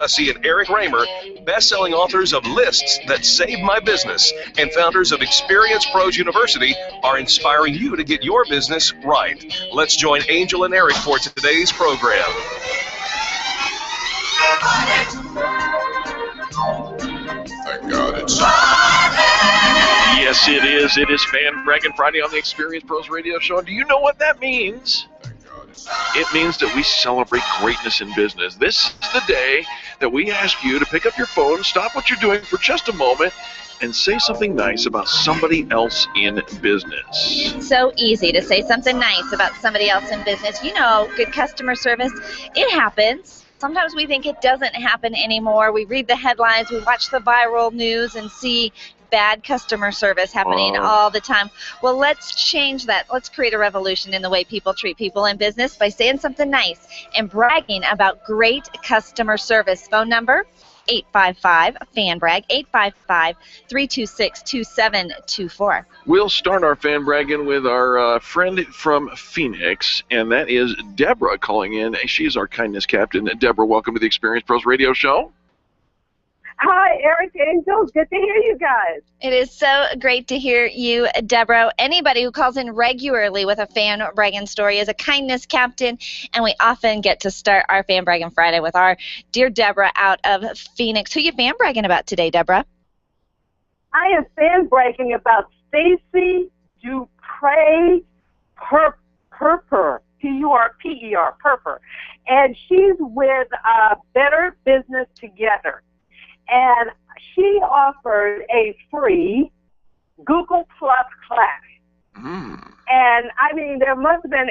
And Eric Raymer, best-selling authors of Lists That Saved My Business and founders of Experience Pros University, are inspiring you to get your business right. Let's join Angel and Eric for today's program. I got it. Yes, it is. It is Fan Braggin Friday on the Experience Pros Radio Show. And do you know what that means? It means that we celebrate greatness in business. This is the day that we ask you to pick up your phone, stop what you're doing for just a moment, and say something nice about somebody else in business. It's so easy to say something nice about somebody else in business. You know, good customer service, it happens. Sometimes we think it doesn't happen anymore. We read the headlines, we watch the viral news and see bad customer service happening all the time. Well, let's change that. Let's create a revolution in the way people treat people in business by saying something nice and bragging about great customer service. Phone number, 855-FAN-BRAG, 855-326-2724. We'll start our Fan Bragging with our friend from Phoenix, and that is Deborah calling in. She's our kindness captain. Deborah, welcome to the Experience Pros Radio Show. Hi, Eric, Angel. Good to hear you guys. It is so great to hear you, Deborah. Anybody who calls in regularly with a Fan Bragging story is a kindness captain, and we often get to start our Fan Bragging Friday with our dear Deborah out of Phoenix. Who you fan bragging about today, Deborah? I am fan bragging about Stacy Dupre Purper, P-U-R-P-E-R, Purper, and she's with Better Business Together. And she offered a free Google Plus class. And, I mean, there must have been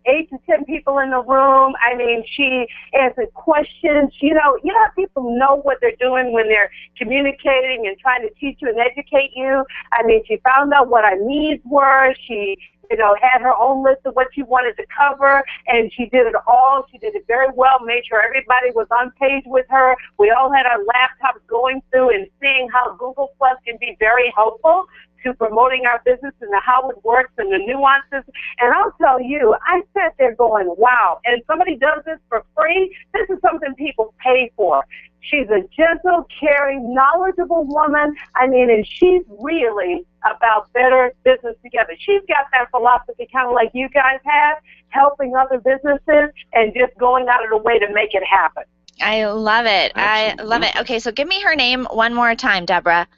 8 to 10 people in the room. I mean, she answered questions. You know how people know what they're doing when they're communicating and trying to teach you and educate you? I mean, she found out what our needs were. She had her own list of what she wanted to cover, and she did it all. She did it very well, made sure everybody was on page with her. We all had our laptops going through and seeing how Google Plus can be very helpful to promoting our business and how it works and the nuances. And I'll tell you, I sat there going, wow, and somebody does this for free? This is something people pay for. She's a gentle, caring, knowledgeable woman. I mean, and she's really about Better Business Together. She's got that philosophy kind of like you guys have, helping other businesses and just going out of the way to make it happen. I love it. Absolutely. I love it. Okay, so give me her name one more time, Deborah.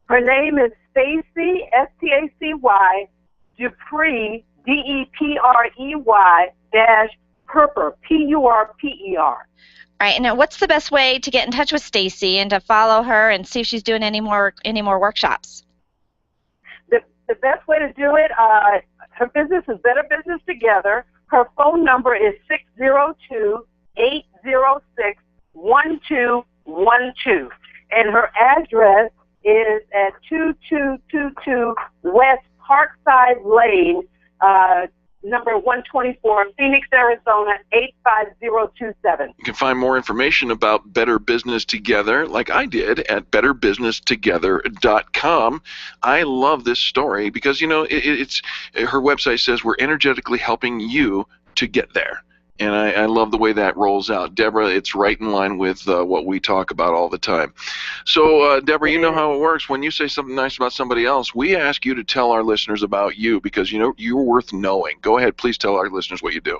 Her name is Stacy, S-T-A-C-Y, Dupree, D-E-P-R-E-Y, dash Purper, P-U-R-P-E-R. All right, now what's the best way to get in touch with Stacy and to follow her and see if she's doing any more workshops? The best way to do it, her business is Better Business Together. Her phone number is 602-806-1212. And her address is at 2222 West Parkside Lane, number 124, Phoenix, Arizona, 85027. You can find more information about Better Business Together, like I did, at betterbusinesstogether.com. I love this story because, it's her website says we're energetically helping you to get there. And I love the way that rolls out. Deborah, it's right in line with what we talk about all the time. So, Deborah, you know how it works. When you say something nice about somebody else, we ask you to tell our listeners about you because, you're worth knowing. Go ahead, please tell our listeners what you do.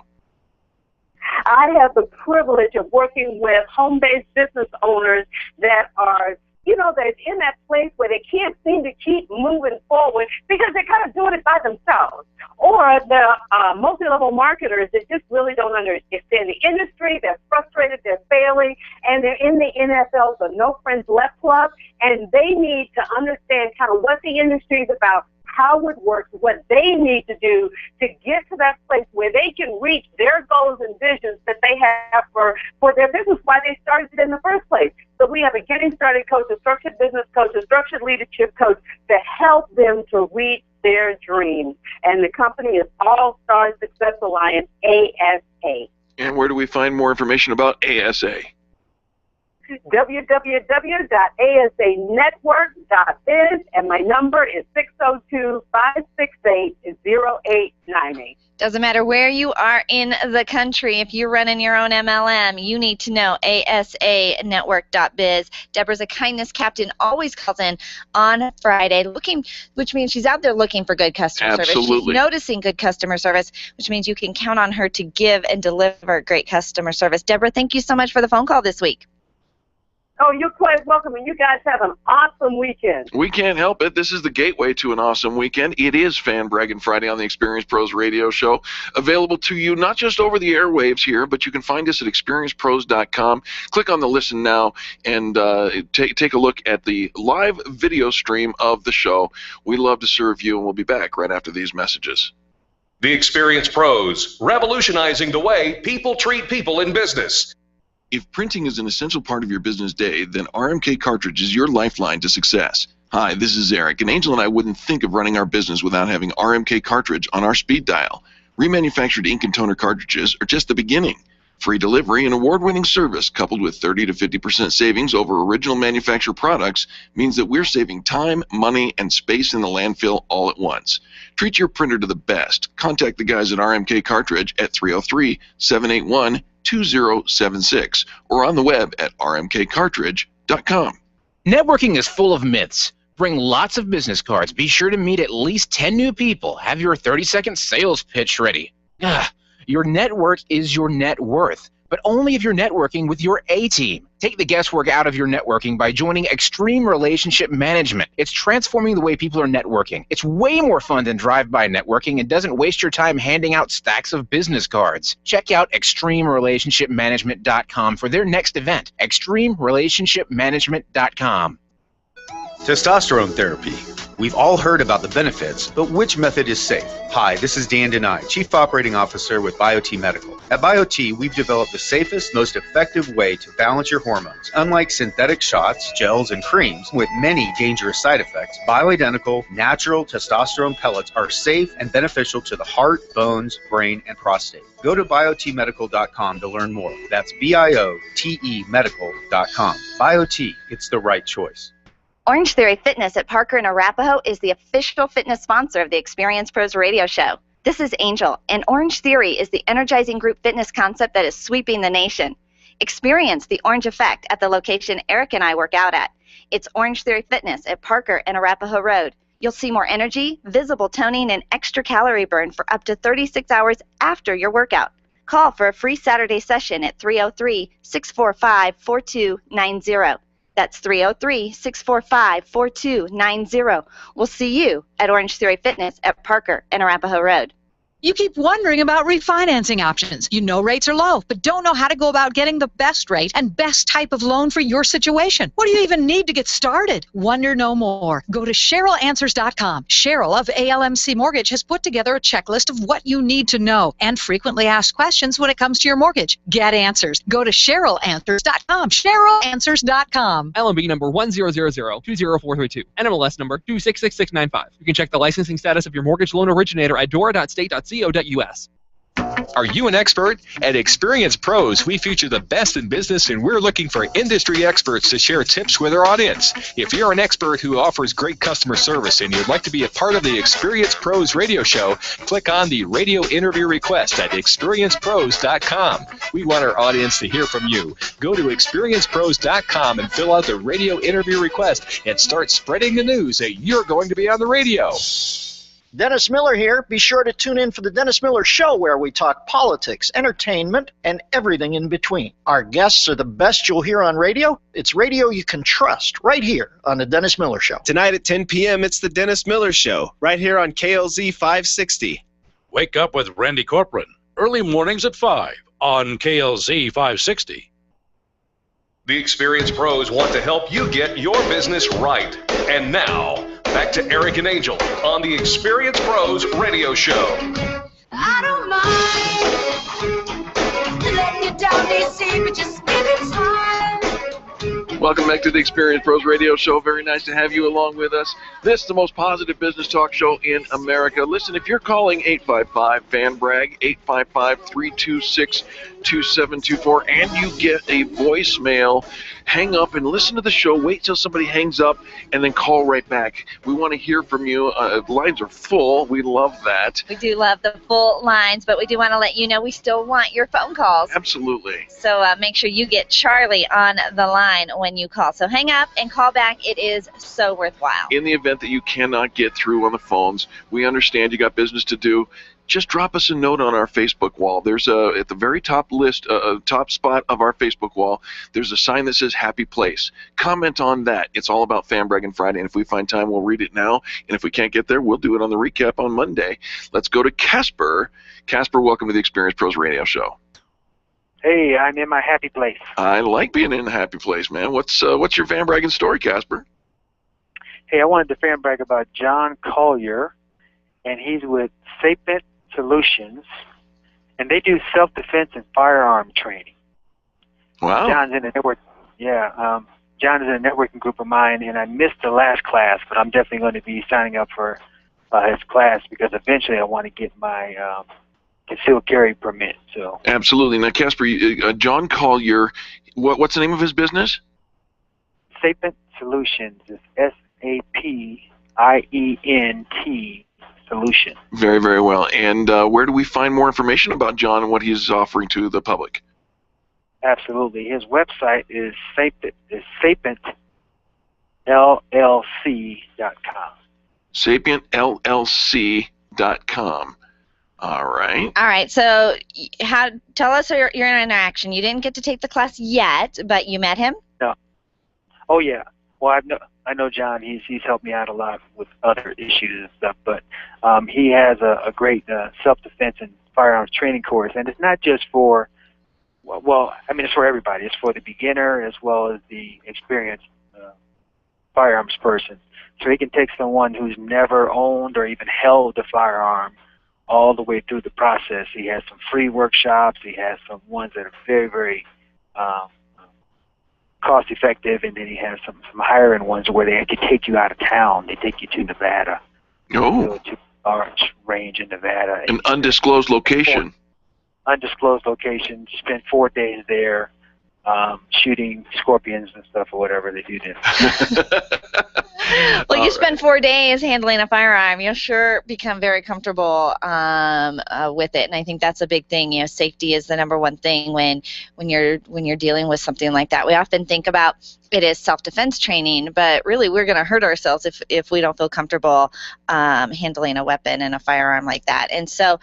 I have the privilege of working with home-based business owners that are they're in that place where they can't seem to keep moving forward because they're kind of doing it by themselves. Or the multi-level marketers that just really don't understand the industry, they're frustrated, they're failing, and they're in the NFL, the No Friends Left Club, and they need to understand kind of what the industry is about, how it works, what they need to do to get to that place where they can reach their goals and visions that they have for their business, why they started it in the first place. So we have a getting started coach, a structured business coach, a structured leadership coach to help them to reach their dreams. And the company is All Star Success Alliance, ASA. And where do we find more information about ASA? www.asanetwork.biz, and my number is 602-568-0898. Doesn't matter where you are in the country. If you're running your own MLM, you need to know asanetwork.biz. Deborah's a kindness captain, always calls in on Friday, which means she's out there looking for good customer service. She's noticing good customer service, which means you can count on her to give and deliver great customer service. Deborah, thank you so much for the phone call this week. Oh, you're quite welcome, and you guys have an awesome weekend. We can't help it. This is the gateway to an awesome weekend. It is Fan Braggin Friday on the Experience Pros radio show, available to you not just over the airwaves here, but you can find us at experiencepros.com. Click on the Listen Now and take a look at the live video stream of the show. We love to serve you, and we'll be back right after these messages. The Experience Pros, revolutionizing the way people treat people in business. If printing is an essential part of your business day, then RMK Cartridge is your lifeline to success. Hi, this is Eric, and Angel and I wouldn't think of running our business without having RMK Cartridge on our speed dial. Remanufactured ink and toner cartridges are just the beginning. Free delivery and award-winning service coupled with 30 to 50% savings over original manufacturer products means that we're saving time, money, and space in the landfill all at once. Treat your printer to the best. Contact the guys at RMK Cartridge at 303-781-2076 or on the web at rmkcartridge.com. Networking is full of myths. Bring lots of business cards. Be sure to meet at least 10 new people. Have your 30-second sales pitch ready. Your network is your net worth, but only if you're networking with your A-team. Take the guesswork out of your networking by joining Extreme Relationship Management. It's transforming the way people are networking. It's way more fun than drive-by networking and doesn't waste your time handing out stacks of business cards. Check out extremerelationshipmanagement.com for their next event. extremerelationshipmanagement.com. Testosterone therapy. We've all heard about the benefits, but which method is safe? Hi, this is Dan Denai, Chief Operating Officer with BioT Medical. At BioT, we've developed the safest, most effective way to balance your hormones. Unlike synthetic shots, gels, and creams with many dangerous side effects, bioidentical, natural testosterone pellets are safe and beneficial to the heart, bones, brain, and prostate. Go to biotmedical.com to learn more. That's BIOTE medical.com. BioT, it's the right choice. Orange Theory Fitness at Parker and Arapahoe is the official fitness sponsor of the Experience Pros radio show. This is Angel, and Orange Theory is the energizing group fitness concept that is sweeping the nation. Experience the orange effect at the location Eric and I work out at. It's Orange Theory Fitness at Parker and Arapahoe Road. You'll see more energy, visible toning, and extra calorie burn for up to 36 hours after your workout. Call for a free Saturday session at 303-645-4290. That's 303-645-4290. We'll see you at Orange Theory Fitness at Parker and Arapahoe Road. You keep wondering about refinancing options. You know rates are low, but don't know how to go about getting the best rate and best type of loan for your situation. What do you even need to get started? Wonder no more. Go to CherylAnswers.com. Cheryl of ALMC Mortgage has put together a checklist of what you need to know and frequently asked questions when it comes to your mortgage. Get answers. Go to CherylAnswers.com. CherylAnswers.com. LMB number 100020432. NMLS number 266695. You can check the licensing status of your mortgage loan originator at dora.state.co.us. Are you an expert? At Experience Pros, we feature the best in business, and we're looking for industry experts to share tips with our audience. If you're an expert who offers great customer service and you'd like to be a part of the Experience Pros radio show, click on the radio interview request at experiencepros.com. We want our audience to hear from you. Go to experiencepros.com and fill out the radio interview request and start spreading the news that you're going to be on the radio. Dennis Miller here. Be sure to tune in for the Dennis Miller Show, where we talk politics, entertainment, and everything in between. Our guests are the best you'll hear on radio. It's radio you can trust right here on the Dennis Miller Show. Tonight at 10 p.m., it's the Dennis Miller Show, right here on KLZ 560. Wake up with Randy Corcoran, early mornings at 5 on KLZ 560. The Experience Pros want to help you get your business right. And now, back to Eric and Angel on the Experience Pros radio show. I don't mind letting you down, DC, but just give it time. Welcome back to the Experience Pros radio show. Very nice to have you along with us. This is the most positive business talk show in America. Listen, if you're calling 855-FAN-BRAG, 888-267-2724, and you get a voicemail. Hang up and listen to the show. Wait till somebody hangs up, and then call right back. We want to hear from you. Lines are full. We love that. We do love the full lines, but we do want to let you know we still want your phone calls. Absolutely. So make sure you get Charlie on the line when you call. So hang up and call back. It is so worthwhile. In the event that you cannot get through on the phones, we understand you got business to do. Just drop us a note on our Facebook wall. There's at the very top top spot of our Facebook wall, there's a sign that says Happy Place. Comment on that. It's all about Fan Braggin Friday, and if we find time, we'll read it now. And if we can't get there, we'll do it on the recap on Monday. Let's go to Casper. Casper, welcome to the Experience Pros Radio Show. Hey, I'm in my happy place. I like being in a happy place, man. What's your Fan Braggin story, Casper? Hey, I wanted to fan brag about John Collier, and he's with Sapient Solutions, and they do self-defense and firearm training. Wow. John's in a network. Yeah, John is in a networking group of mine, and I missed the last class, but I'm definitely going to be signing up for his class because eventually I want to get my concealed carry permit. So. Absolutely. Now, Casper, John Collier, what's the name of his business? Sapient Solutions is SAPIENT Solution. Very, very well. And where do we find more information about John and what he's offering to the public? Absolutely. His website is sapientllc.com. Sapientllc.com. All right. All right. So tell us your interaction. You didn't get to take the class yet, but you met him? No. Oh, yeah. Well, I know John. He's helped me out a lot with other issues and stuff, but he has a great self-defense and firearms training course, and it's not just for, well, I mean, it's for everybody. It's for the beginner as well as the experienced firearms person. So he can take someone who's never owned or even held a firearm all the way through the process. He has some free workshops. He has some ones that are very, very cost-effective, and then he has some higher-end ones where they can take you out of town. They take you to Nevada. Oh. To Orange Range in Nevada. An undisclosed location. Undisclosed location. Spend 4 days there shooting scorpions and stuff or whatever they do there. Well, you spend 4 days handling a firearm, you'll sure become very comfortable with it, and I think that's a big thing. You know, safety is the number one thing when you're dealing with something like that. We often think about it as self-defense training, but really we're going to hurt ourselves if we don't feel comfortable handling a weapon and a firearm like that. And so,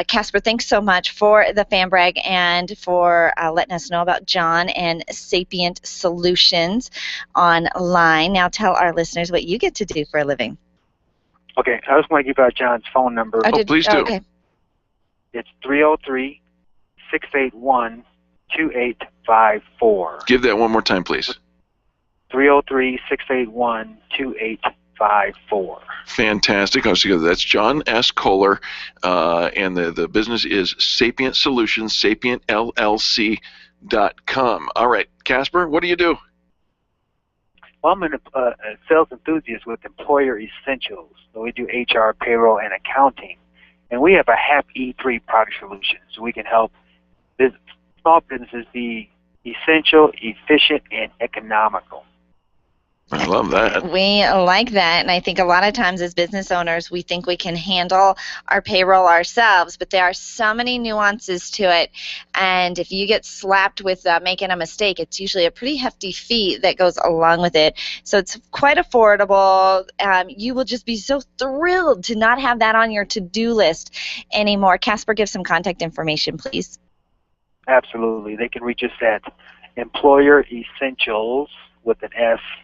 Casper, thanks so much for the fan brag and for letting us know about John and Sapient Solutions online. Now tell our listeners what you get to do for a living. Okay, I just want to give out John's phone number. Please do. Okay. It's 303-681-2854. Give that one more time, please. 303-681-2854. Fantastic. That's John S. Kohler, and the business is Sapient Solutions, sapientllc.com. All right, Casper, what do you do? Well, I'm a sales enthusiast with Employer Essentials. So we do HR, payroll, and accounting. And we have a HAP E3 product solution. So we can help small businesses be essential, efficient, and economical. I love that. We like that, and I think a lot of times as business owners, we think we can handle our payroll ourselves, but there are so many nuances to it, and if you get slapped with making a mistake, it's usually a pretty hefty fee that goes along with it. So it's quite affordable. You will just be so thrilled to not have that on your to-do list anymore. Casper, give some contact information, please. Absolutely. They can reach us at Employer Essentials with an S.com.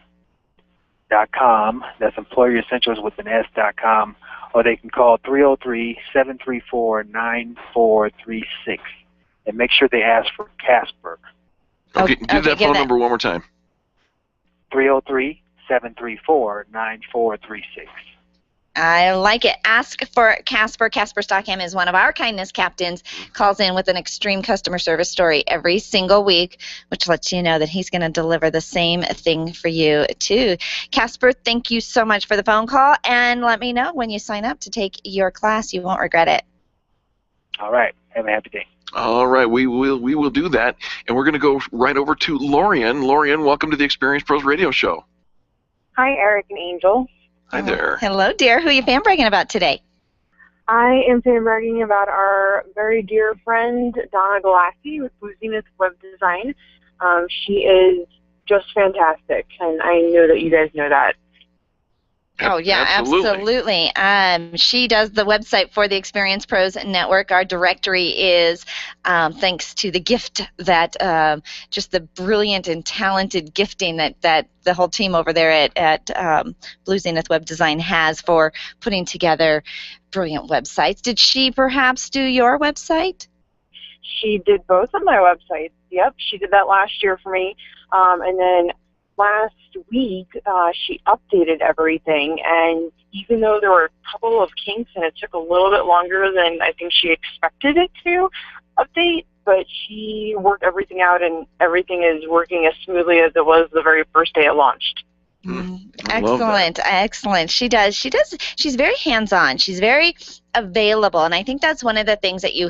That's Employer Essentials with an S.com. Or they can call 303-734-9436 and make sure they ask for Casper. Okay, give that phone number one more time. 303-734-9436. I like it. Ask for Casper. Casper Stockham is one of our kindness captains, calls in with an extreme customer service story every single week, which lets you know that he's going to deliver the same thing for you, too. Casper, thank you so much for the phone call, and let me know when you sign up to take your class. You won't regret it. All right. Have a happy day. All right, we will do that, and we're going to go right over to Lorian. Lorian, welcome to the Experience Pros Radio Show. Hi, Eric and Angel. Hi there. Hello, dear. Who are you fan bragging about today? I am fan bragging about our very dear friend, Donna Galassi with Blue Zenith Web Design. She is just fantastic, and I know that you guys know that. Oh, yeah, absolutely. She does the website for the Experience Pros Network. Our directory is thanks to the gift that just the brilliant and talented gifting that the whole team over there at Blue Zenith Web Design has for putting together brilliant websites. Did she perhaps do your website? She did both of my websites. Yep, she did that last year for me. And then last week, she updated everything, and even though there were a couple of kinks and it took a little bit longer than I think she expected it to update, but she worked everything out, and everything is working as smoothly as it was the very first day it launched. Excellent. She does. She's very hands-on. She's very available, and I think that's one of the things that you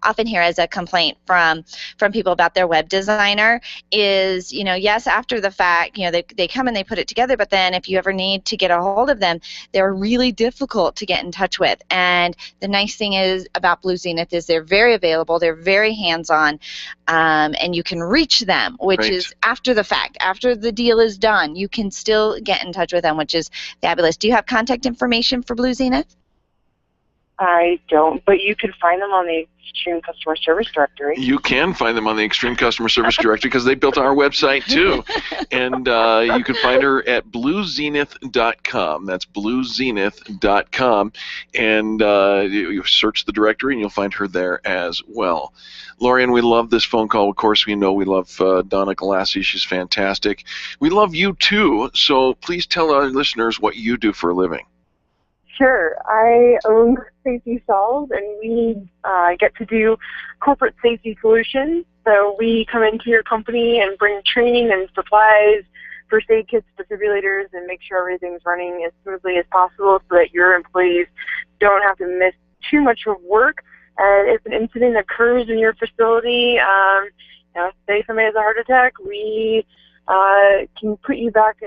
often hear as a complaint from people about their web designer is, yes, after the fact, they come and they put it together, but then if you ever need to get a hold of them, they're really difficult to get in touch with. And the nice thing is about Blue Zenith is they're very available, they're very hands-on, and you can reach them, which is after the fact. After the deal is done, you can still get in touch with them, which is fabulous. Do you have contact information for Blue Zenith? I don't, but you can find them on the Extreme Customer Service Directory. You can find them on the Extreme Customer Service Directory because they built our website too. And you can find her at bluezenith.com. That's bluezenith.com. And you search the directory and you'll find her there as well. Lorian, we love this phone call. Of course, we know we love Donna Galassi. She's fantastic. We love you too. So please tell our listeners what you do for a living. Sure. I own Safety Solves, and we get to do corporate safety solutions. So we come into your company and bring training and supplies, first aid kits, defibrillators, and make sure everything's running as smoothly as possible so that your employees don't have to miss too much of work. And if an incident occurs in your facility, say somebody has a heart attack, we can put you back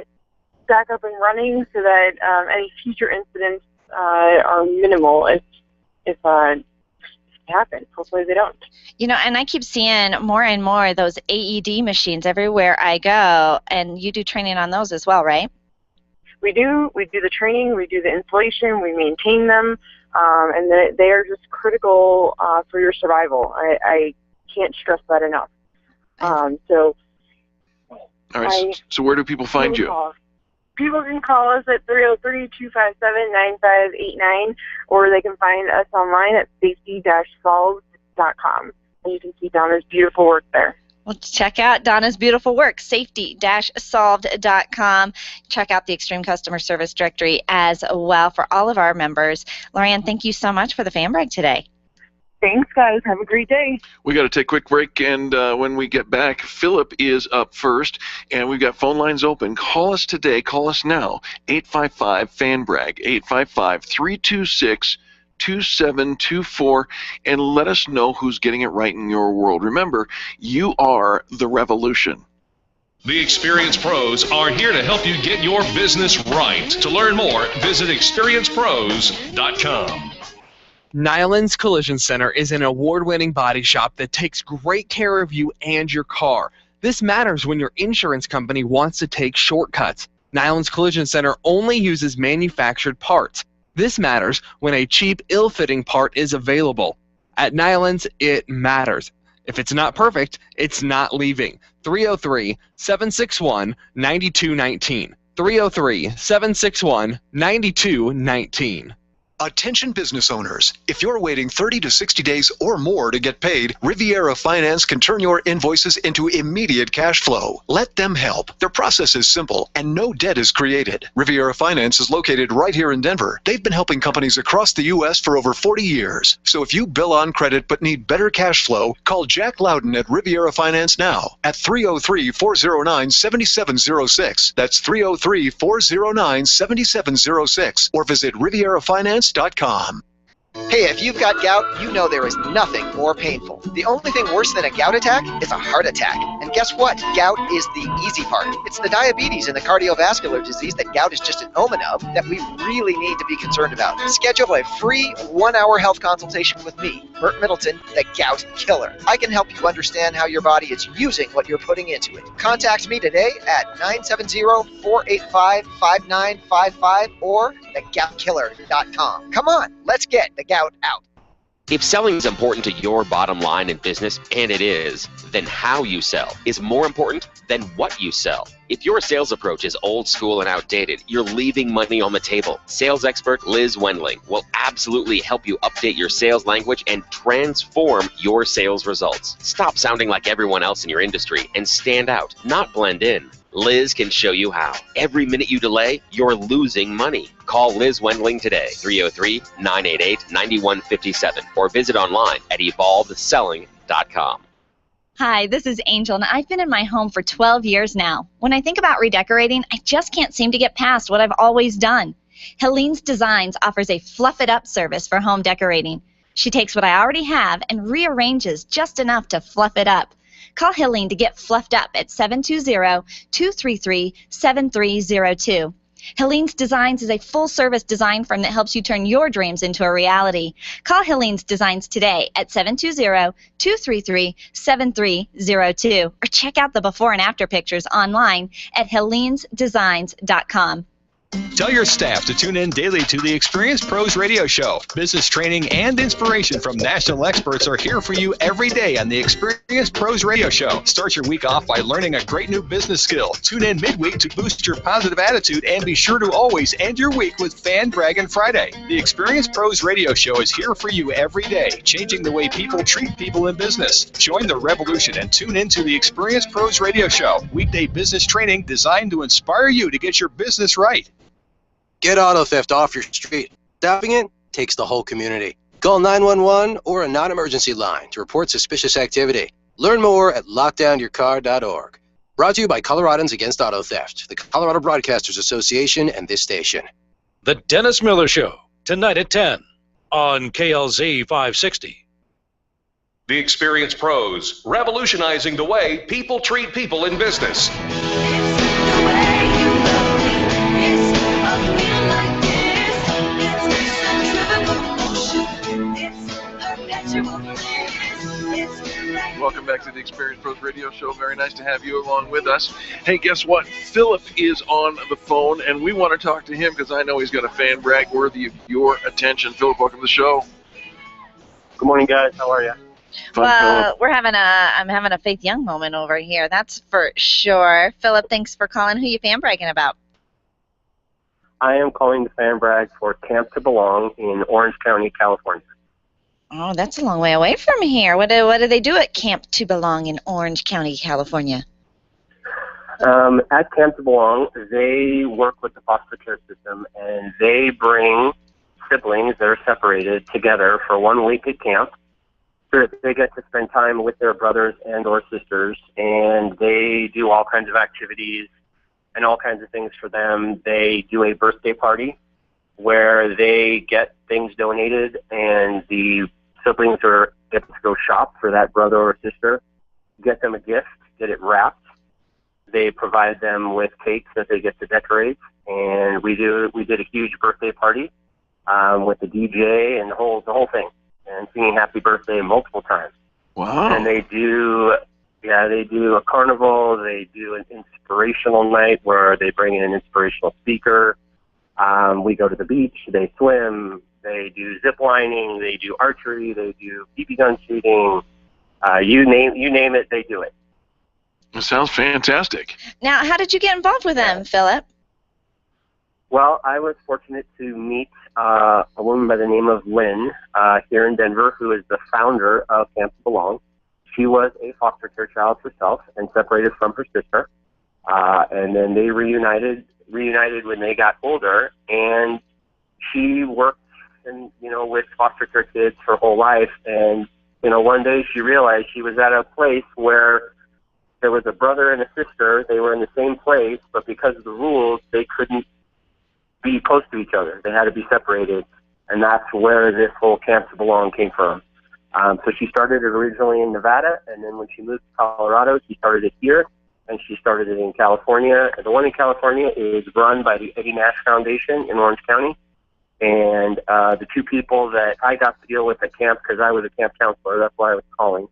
up and running so that any future incidents are minimal if it happens. Hopefully they don't. And I keep seeing more and more of those AED machines everywhere I go, and you do training on those as well, right? We do. We do the training, we do the installation, we maintain them, and they are just critical for your survival. I can't stress that enough. All right, so where do people find you? People can call us at 303-257-9589, or they can find us online at safety-solves.com. And you can see Donna's beautiful work there. Well, check out Donna's beautiful work, safety-solved.com. Check out the Extreme Customer Service Directory as well for all of our members. Lorian, thank you so much for the fan brag today. Thanks, guys. Have a great day. We got to take a quick break, and when we get back, Philip is up first, and we've got phone lines open. Call us today. Call us now. 855-FAN-BRAG, 855-326-2724, and let us know who's getting it right in your world. Remember, you are the revolution. The Experience Pros are here to help you get your business right. To learn more, visit experiencepros.com. Nyland's Collision Center is an award-winning body shop that takes great care of you and your car. This matters when your insurance company wants to take shortcuts. Nyland's Collision Center only uses manufactured parts. This matters when a cheap, ill-fitting part is available. At Nyland's, it matters. If it's not perfect, it's not leaving. 303-761-9219. 303-761-9219. Attention business owners, if you're waiting 30 to 60 days or more to get paid, Riviera Finance can turn your invoices into immediate cash flow. Let them help. Their process is simple and no debt is created. Riviera Finance is located right here in Denver. They've been helping companies across the U.S. for over 40 years. So if you bill on credit but need better cash flow, call Jack Loudon at Riviera Finance now at 303-409-7706. That's 303-409-7706. Or visit RivieraFinance.com. Hey, if you've got gout, you know there is nothing more painful. The only thing worse than a gout attack is a heart attack. And guess what? Gout is the easy part. It's the diabetes and the cardiovascular disease that gout is just an omen of that we really need to be concerned about. Schedule a free 1-hour health consultation with me, Burt Middleton, the Gout Killer. I can help you understand how your body is using what you're putting into it. Contact me today at 970-485-5955 or thegoutkiller.com. Come on, let's get the gout out. If selling is important to your bottom line in business, and it is, then how you sell is more important than what you sell. If your sales approach is old school and outdated, you're leaving money on the table. Sales expert Liz Wendling will absolutely help you update your sales language and transform your sales results. Stop sounding like everyone else in your industry and stand out, not blend in. Liz can show you how. Every minute you delay, you're losing money. Call Liz Wendling today, 303-988-9157, or visit online at evolvedselling.com. Hi, this is Angel, and I've been in my home for 12 years now. When I think about redecorating, I just can't seem to get past what I've always done. Helene's Designs offers a fluff-it-up service for home decorating. She takes what I already have and rearranges just enough to fluff it up. Call Helene to get fluffed up at 720-233-7302. Helene's Designs is a full-service design firm that helps you turn your dreams into a reality. Call Helene's Designs today at 720-233-7302 or check out the before and after pictures online at helenesdesigns.com. Tell your staff to tune in daily to the Experience Pros Radio Show. Business training and inspiration from national experts are here for you every day on the Experience Pros Radio Show. Start your week off by learning a great new business skill. Tune in midweek to boost your positive attitude and be sure to always end your week with Fan Braggin Friday. The Experience Pros Radio Show is here for you every day, changing the way people treat people in business. Join the revolution and tune in to the Experience Pros Radio Show. Weekday business training designed to inspire you to get your business right. Get auto theft off your street. Stopping it takes the whole community. Call 911 or a non-emergency line to report suspicious activity. Learn more at lockdownyourcar.org. Brought to you by Coloradans Against Auto Theft, the Colorado Broadcasters Association, and this station. The Dennis Miller Show, tonight at 10 on KLZ 560. The Experience Pros, revolutionizing the way people treat people in business. Welcome back to the Experience Pros Radio Show. Very nice to have you along with us. Hey, guess what? Philip is on the phone, and we want to talk to him because I know he's got a fan brag worthy of your attention. Philip, welcome to the show. Good morning, guys. How are you? Well, I'm having a Faith Young moment over here. That's for sure. Philip, thanks for calling. Who you fan bragging about? I am calling the fan brag for Camp to Belong in Orange County, California. Oh, that's a long way away from here. What do they do at Camp to Belong in Orange County, California? At Camp to Belong, they work with the foster care system, and they bring siblings that are separated together for 1 week at camp so that they get to spend time with their brothers and or sisters, and they do all kinds of activities and all kinds of things for them. They do a birthday party where they get things donated, and the siblings get to go shop for that brother or sister, get them a gift, get it wrapped. They provide them with cakes that they get to decorate, and we did a huge birthday party with the DJ and the whole thing, and singing happy birthday multiple times. Wow. And they do a carnival. They do an inspirational night where they bring in an inspirational speaker. We go to the beach. They swim. They do zip lining. They do archery. They do BB gun shooting. You name it, they do it. It sounds fantastic. Now, how did you get involved with them, Philip? Well, I was fortunate to meet a woman by the name of Lynn here in Denver, who is the founder of Camp to Belong. She was a foster care child herself and separated from her sister, and then they reunited when they got older, and she worked with foster care kids her whole life. And one day she realized she was at a place where there was a brother and a sister. They were in the same place, but because of the rules, they couldn't be close to each other. They had to be separated. And that's where this whole Camp to Belong came from. So she started it originally in Nevada, and then when she moved to Colorado, she started it here, and she started it in California. The one in California is run by the Eddie Nash Foundation in Orange County. And the two people that I got to deal with at camp, because I was a camp counselor, that's why I was calling.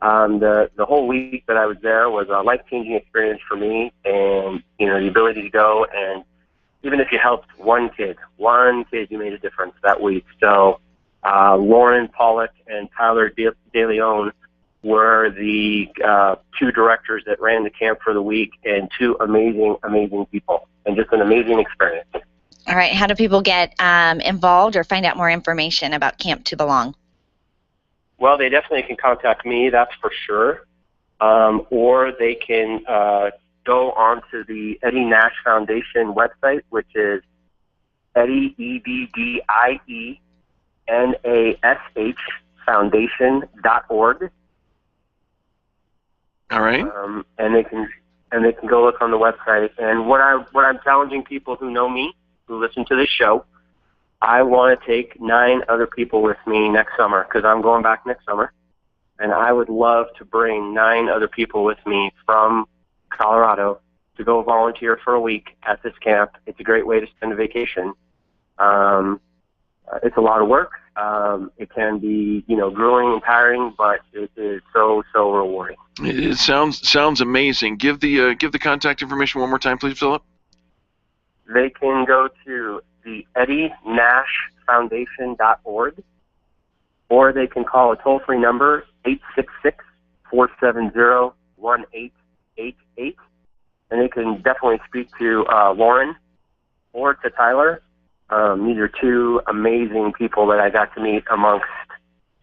The whole week that I was there was a life-changing experience for me, and the ability to go, and even if you helped one kid, you made a difference that week. So Lauren Pollock and Tyler De Leon were the two directors that ran the camp for the week, and two amazing, amazing people, and just an amazing experience. All right. How do people get involved or find out more information about Camp to Belong? Well, they definitely can contact me, that's for sure. Or they can go onto the Eddie Nash Foundation website, which is Eddie, EDDIENASH Foundation.org. All right. And they can go look on the website. And what I'm challenging people who know me, who listen to this show, I want to take 9 other people with me next summer, because I'm going back next summer, and I would love to bring 9 other people with me from Colorado to go volunteer for a week at this camp. It's a great way to spend a vacation. It's a lot of work. It can be, grueling and tiring, but it is so rewarding. It sounds amazing. Give the contact information one more time, please, Philip. They can go to the EddieNashFoundation.org, or they can call a toll-free number, 866-470-1888, and they can definitely speak to Lauren or to Tyler. These are two amazing people that I got to meet amongst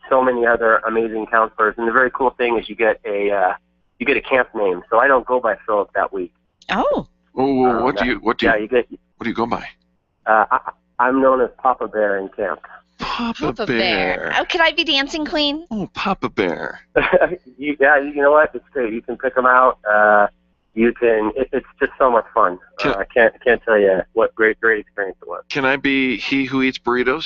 so many other amazing counselors. And the very cool thing is you get a camp name. So I don't go by Philip that week. Oh. What do you go by? I'm known as Papa Bear in camp. Papa Bear. Oh, could I be Dancing Queen? Oh, Papa Bear. You know what? It's great. You can pick them out. It's just so much fun. I can't tell you what great experience it was. Can I be He Who Eats Burritos?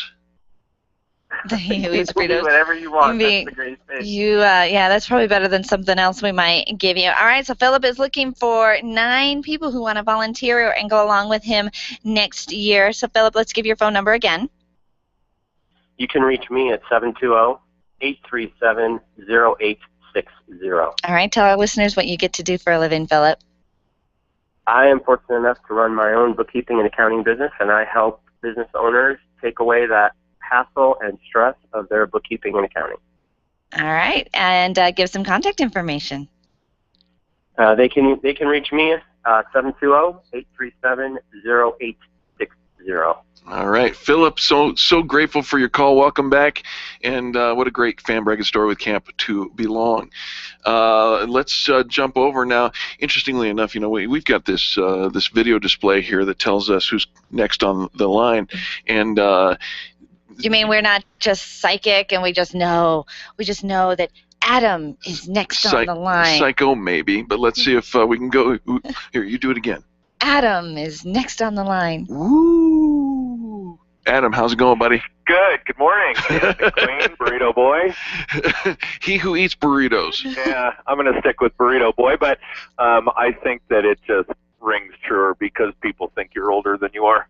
The He Who Eats Burritos. Whatever you want. That's the great thing. That's probably better than something else we might give you. All right, so Philip is looking for 9 people who want to volunteer and go along with him next year. So Philip, let's give your phone number again. You can reach me at 720-837-0860. All right, tell our listeners what you get to do for a living, Philip. I am fortunate enough to run my own bookkeeping and accounting business, and I help business owners take away that hassle and stress of their bookkeeping and accounting. All right, and give some contact information. They can reach me 720-837-0860. All right, Philip, so grateful for your call. Welcome back, and what a great fan Braggin story with Camp to Belong. Let's jump over now. Interestingly enough, we've got this video display here that tells us who's next on the line, and you mean we're not just psychic and we just know that Adam is next on the line? Psycho maybe, but let's see if we can go. Here, you do it again. Adam is next on the line. Woo! Adam, how's it going, buddy? Good. Good morning. Queen, Burrito Boy. He who eats burritos. Yeah, I'm going to stick with Burrito Boy, but I think that it just rings truer because people think you're older than you are.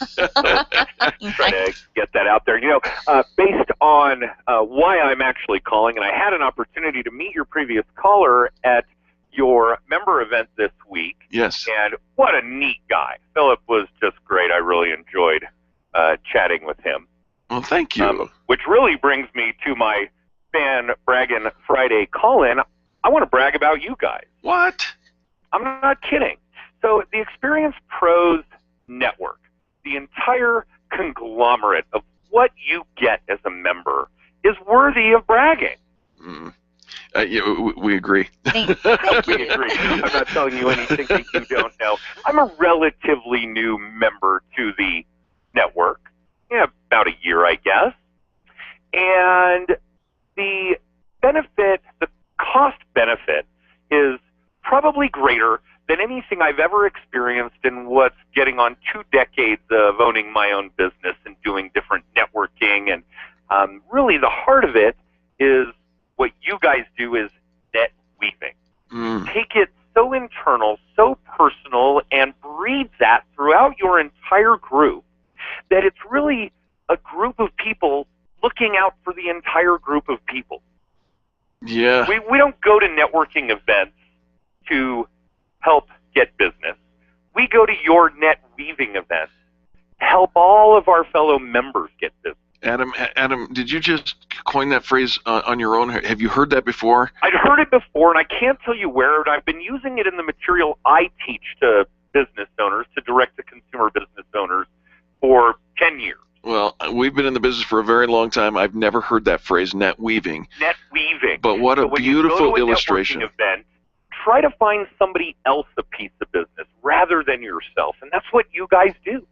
So, try to get that out there. Based on why I'm actually calling, and I had an opportunity to meet your previous caller at your member event this week. Yes. And what a neat guy. Philip was just great. I really enjoyed chatting with him. Well, thank you. Which really brings me to my fan Braggin Friday call-in. I want to brag about you guys. What? I'm not kidding. So the Experience Pros Network, the entire conglomerate of what you get as a member is worthy of bragging. We agree. We agree. I'm not telling you anything that you don't know. I'm a relatively new member to the network. About a year, I guess. And the cost benefit is probably greater than anything I've ever experienced in what's getting on 2 decades of owning my own business and doing different networking. And really the heart of it is what you guys do is net weaving. Take it so internal, so personal, and breed that throughout your entire group that it's really a group of people looking out for the entire group of people. Yeah. We don't go to networking events to help get business. We go to your net weaving events to help all of our fellow members get business. Adam, did you just coin that phrase on your own? Have you heard that before? I'd heard it before, and I can't tell you where, and I've been using it in the material I teach to business owners, to direct-to-consumer business owners, for 10 years. Well, we've been in the business for a very long time. I've never heard that phrase, net weaving. Net weaving. But what a beautiful illustration. When you go to a networking event, try to find somebody else a piece of business rather than yourself, and that's what you guys do.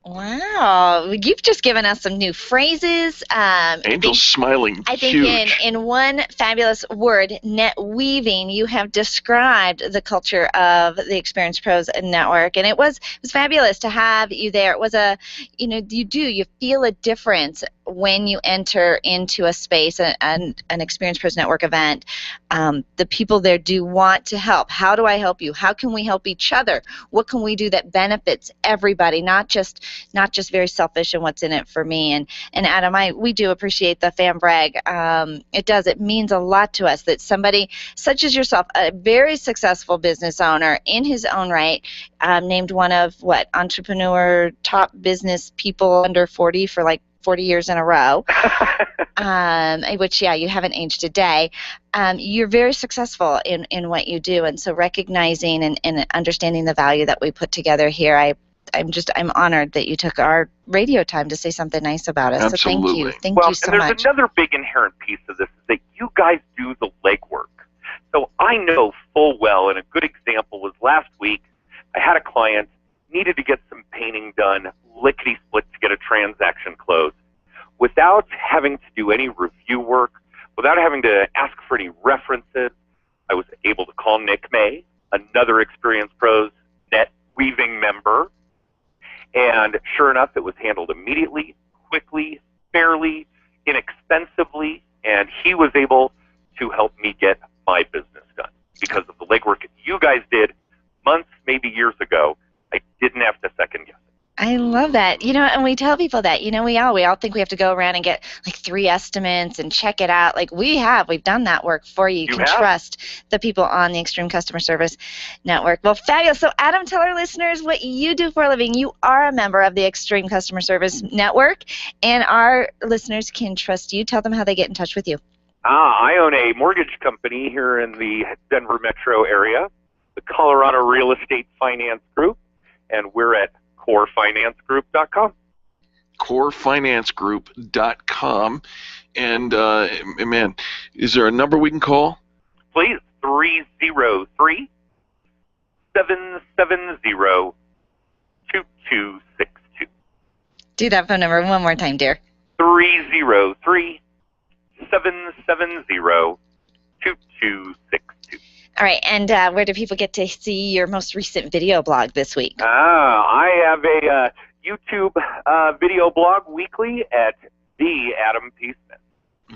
Wow, you've just given us some new phrases. Angel's smiling. I think huge. in one fabulous word, net weaving, you have described the culture of the Experience Pros Network, and it was fabulous to have you there. It was you feel a difference when you enter into a space, an Experience Pros Network event. The people there do want to help. How do I help you? How can we help each other? What can we do that benefits everybody, not just very selfish and what's in it for me? And Adam, we do appreciate the fan brag. It means a lot to us that somebody such as yourself, a very successful business owner in his own right, named one of entrepreneur top business people under 40 for like 40 years in a row, which, you haven't aged a day. You're very successful in what you do, and so recognizing and understanding the value that we put together here, I'm honored that you took our radio time to say something nice about us. Absolutely. So thank you so and much. there's another big inherent piece of this, is that you guys do the legwork. So I know full well, and a good example was last week, I had a client, needed to get some painting done, lickety-split to get a transaction closed. Without having to do any review work, without having to ask for any references, I was able to call Nick May, another Experience Pros net weaving member, and sure enough, it was handled immediately, quickly, fairly, inexpensively, and he was able to help me get my business done because of the legwork you guys did months, maybe years ago. I didn't have to second guess. I love that. And we tell people that, we all think we have to go around and get like 3 estimates and check it out. Like we've done that work for you. You can trust the people on the Extreme Customer Service Network. Well, fabulous. So Adam, tell our listeners what you do for a living. You are a member of the Extreme Customer Service Network, and our listeners can trust you. Tell them how they get in touch with you. I own a mortgage company here in the Denver metro area, the Colorado Real Estate Finance Group, and we're at corefinancegroup.com. corefinancegroup.com. And, man, is there a number we can call? Please, 303-770-2262. Do that phone number one more time, dear. 303-770-2262. All right, and where do people get to see your most recent video blog this week? I have a YouTube video blog weekly at The Adam P. Smith.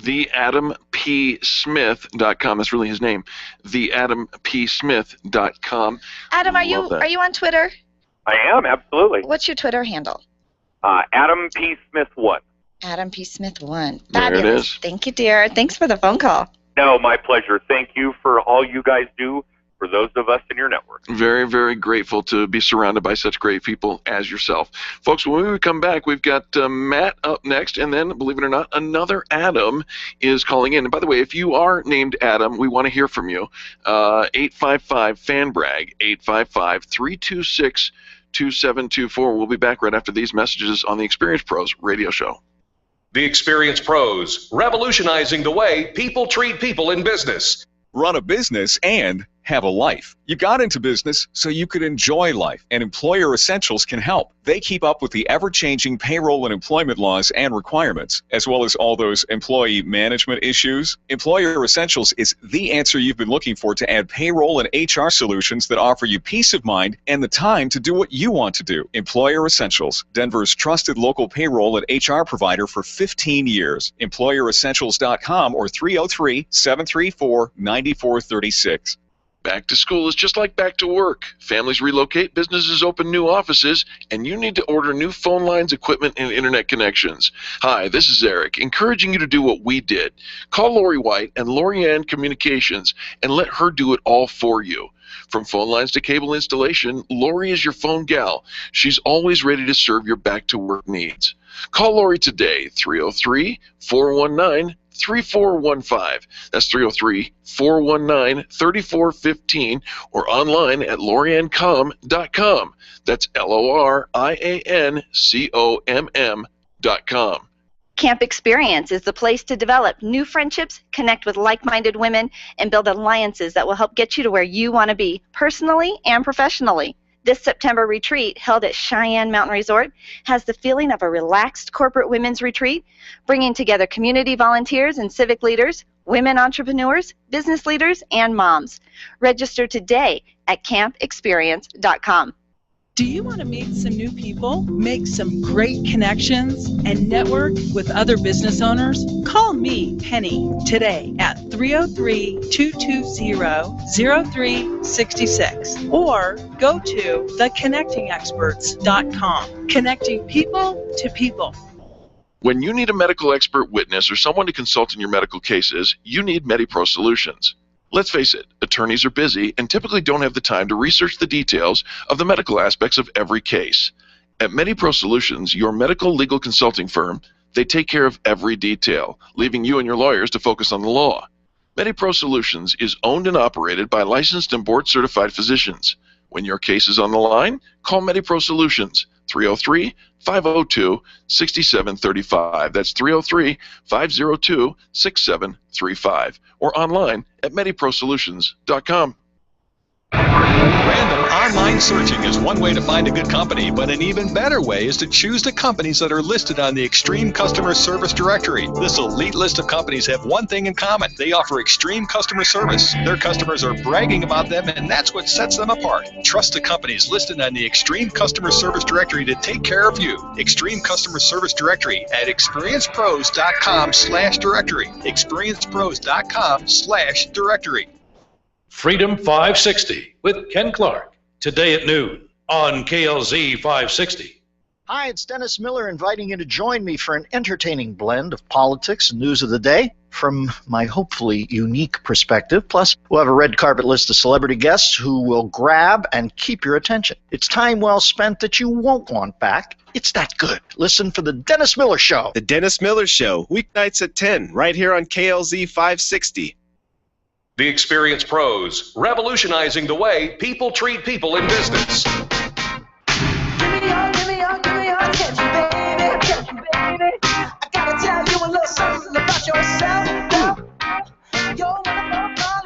TheAdamPSmith.com. That's really his name. TheAdamPSmith.com. Adam, are you on Twitter? I am, absolutely. What's your Twitter handle? Adam P. Smith 1. Adam P. Smith 1. There it is. Thank you, dear. Thanks for the phone call. No, my pleasure. Thank you for all you guys do for those of us in your network. Very, very grateful to be surrounded by such great people as yourself. Folks, when we come back, we've got Matt up next, and then, believe it or not, another Adam is calling in. And by the way, if you are named Adam, we want to hear from you. 855-FAN-BRAG, 855-326-2724. We'll be back right after these messages on the Experience Pros radio show. The Experience Pros, revolutionizing the way people treat people in business. Run a business and have a life. You got into business so you could enjoy life, and Employer Essentials can help. They keep up with the ever-changing payroll and employment laws and requirements, as well as all those employee management issues. Employer Essentials is the answer you've been looking for to add payroll and HR solutions that offer you peace of mind and the time to do what you want to do. Employer Essentials, Denver's trusted local payroll and HR provider for 15 years. EmployerEssentials.com or 303-734-9436. Back to school is just like back to work. Families relocate, businesses open new offices, and you need to order new phone lines, equipment, and internet connections. Hi, this is Eric, encouraging you to do what we did. Call Lori White and Lorianne Communications and let her do it all for you. From phone lines to cable installation, Lori is your phone gal. She's always ready to serve your back-to-work needs. Call Lori today, 303-419-3415. That's 303-419-3415 or online at loriancom.com. That's LORIANCOMM.com. Camp Experience is the place to develop new friendships, connect with like-minded women, and build alliances that will help get you to where you want to be, personally and professionally. This September retreat, held at Cheyenne Mountain Resort, has the feeling of a relaxed corporate women's retreat, bringing together community volunteers and civic leaders, women entrepreneurs, business leaders, and moms. Register today at campexperience.com. Do you want to meet some new people, make some great connections, and network with other business owners? Call me, Penny, today at 303-220-0366 or go to theconnectingexperts.com. Connecting people to people. When you need a medical expert witness or someone to consult in your medical cases, you need MediPro Solutions. Let's face it, attorneys are busy and typically don't have the time to research the details of the medical aspects of every case. At MediPro Solutions, your medical legal consulting firm, they take care of every detail, leaving you and your lawyers to focus on the law. MediPro Solutions is owned and operated by licensed and board-certified physicians. When your case is on the line, call MediPro Solutions, 303-502-6735. That's 303-502-6735. Or online at MediProSolutions.com. Random online searching is one way to find a good company, but an even better way is to choose the companies that are listed on the Extreme Customer Service Directory. This elite list of companies have one thing in common. They offer extreme customer service. Their customers are bragging about them, and that's what sets them apart. Trust the companies listed on the Extreme Customer Service Directory to take care of you. Extreme Customer Service Directory at experiencepros.com/directory. experiencepros.com/directory. Freedom 560 with Ken Clark, today at noon on KLZ 560. Hi, it's Dennis Miller inviting you to join me for an entertaining blend of politics and news of the day from my hopefully unique perspective. Plus, we'll have a red carpet list of celebrity guests who will grab and keep your attention. It's time well spent that you won't want back. It's that good. Listen for The Dennis Miller Show. The Dennis Miller Show, weeknights at 10, right here on KLZ 560. The Experienced Pros, revolutionizing the way people treat people in business. Give me your attention, baby. Attention, baby. I gotta tell you a little something about yourself.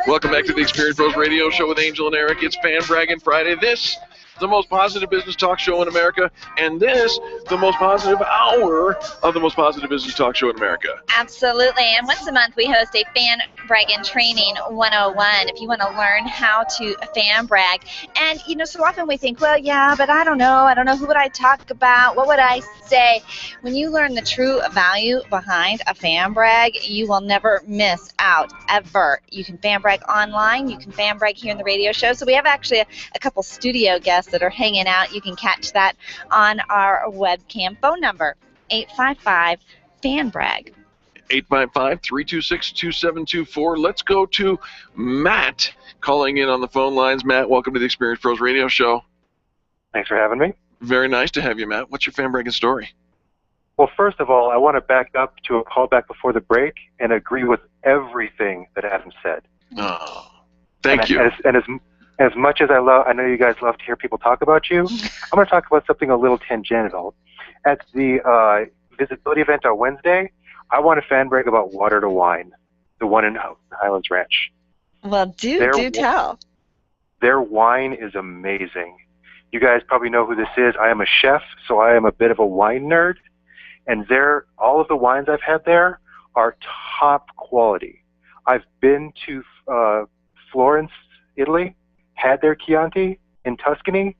Welcome back to the Experienced Pros Radio Show with Angel and Eric. It's Fan Braggin Friday. This, the most positive business talk show in America, and this, the most positive hour of the most positive business talk show in America. Absolutely. And once a month, we host a Fan Braggin Training 101 if you want to learn how to fan brag. And, you know, so often we think, well, yeah, but I don't know. Who would I talk about? What would I say? When you learn the true value behind a fan brag, you will never miss out, ever. You can fan brag online. You can fan brag here in the radio show. So we have actually a couple studio guests that are hanging out. You can catch that on our webcam phone number, 855-FAN-BRAG. 855-326-2724. Let's go to Matt calling in on the phone lines. Matt, welcome to the Experienced Pros Radio Show. Thanks for having me. Very nice to have you, Matt. What's your fan bragging story? Well, first of all, I want to back up to a call back before the break and agree with everything that Adam said. Oh, thank you. As much as I know you guys love to hear people talk about you, I'm going to talk about something a little tangential. At the visibility event on Wednesday, I want to fan brag about Water to Wine, the one in Highlands Ranch. Well, do tell. Their wine is amazing. You guys probably know who this is. I am a chef, so I am a bit of a wine nerd. And all of the wines I've had there are top quality. I've been to Florence, Italy, had their Chianti in Tuscany.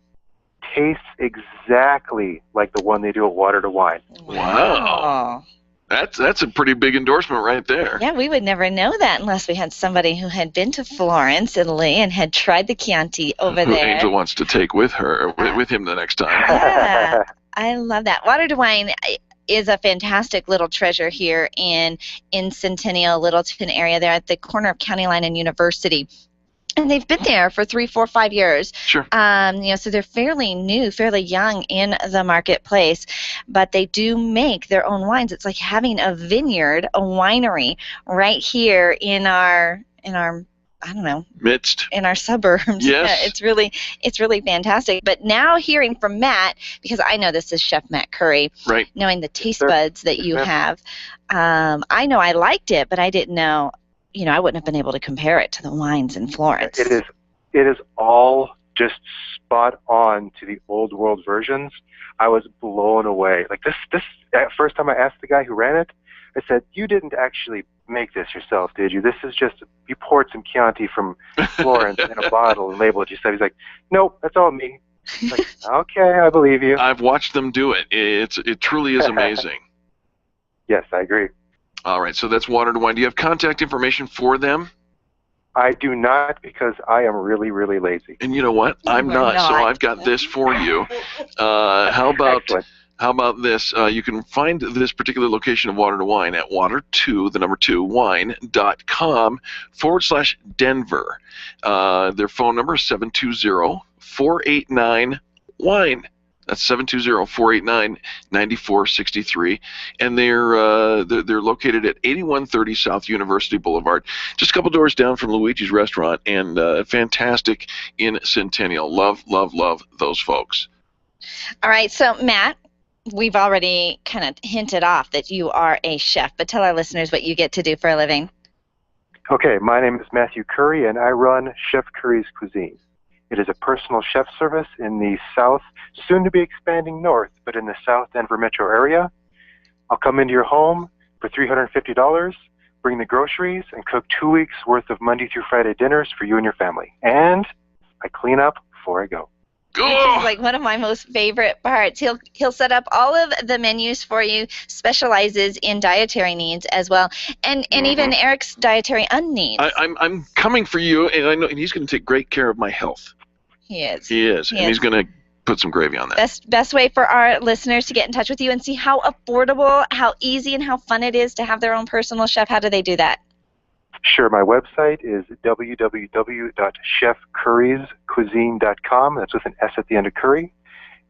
Tastes exactly like the one they do at Water to Wine. Wow. That's a pretty big endorsement right there. Yeah, we would never know that unless we had somebody who had been to Florence, Italy, and had tried the Chianti over Who there. Angel wants to take with her, with him the next time. Yeah, I love that. Water to Wine is a fantastic little treasure here in Centennial, Littleton area there at the corner of County Line and University. And they've been there for 3, 4, 5 years. Sure. So they're fairly new, fairly young in the marketplace, but they do make their own wines. It's like having a vineyard, a winery, right here in our I don't know, midst in our suburbs. Yes. Yeah, it's really fantastic. But now hearing from Matt, because I know this is Chef Matt Curry, right? Knowing the taste buds that you have, I know I liked it, but I didn't know. I wouldn't have been able to compare it to the wines in Florence. It is all just spot on to the old world versions. I was blown away. Like this first time I asked the guy who ran it, I said, "You didn't actually make this yourself, did you? This is just, you poured some Chianti from Florence in a bottle and labeled it yourself." He's like, "Nope, that's all me." I'm like, okay, I believe you. I've watched them do it. It truly is amazing. Yes, I agree. All right, so that's Water to Wine. Do you have contact information for them? I do not, because I am really, really lazy. And you know what? I'm not, so I've got this for you. How about this? You can find this particular location of Water to Wine at water2wine.com/Denver. Their phone number is 720-489-WINE. That's 720-489-9463, and they're located at 8130 South University Boulevard, just a couple doors down from Luigi's Restaurant, and fantastic in Centennial. Love, love, love those folks. All right, so Matt, we've already kind of hinted off that you are a chef, but tell our listeners what you get to do for a living. Okay, my name is Matthew Curry, and I run Chef Curry's Cuisine. It is a personal chef service in the south, soon to be expanding north, but in the South Denver metro area. I'll come into your home for $350, bring the groceries, and cook 2 weeks worth of Monday through Friday dinners for you and your family. And I clean up before I go. Which is like one of my most favorite parts. He'll set up all of the menus for you, specializes in dietary needs as well, and even Eric's dietary unneeds. I'm coming for you, and I know, and he's going to take great care of my health. He is. He is, and he's going to put some gravy on that. Best way for our listeners to get in touch with you and see how affordable, how easy, and how fun it is to have their own personal chef. How do they do that? Sure, my website is www.chefcurriescuisine.com. That's with an S at the end of Curry.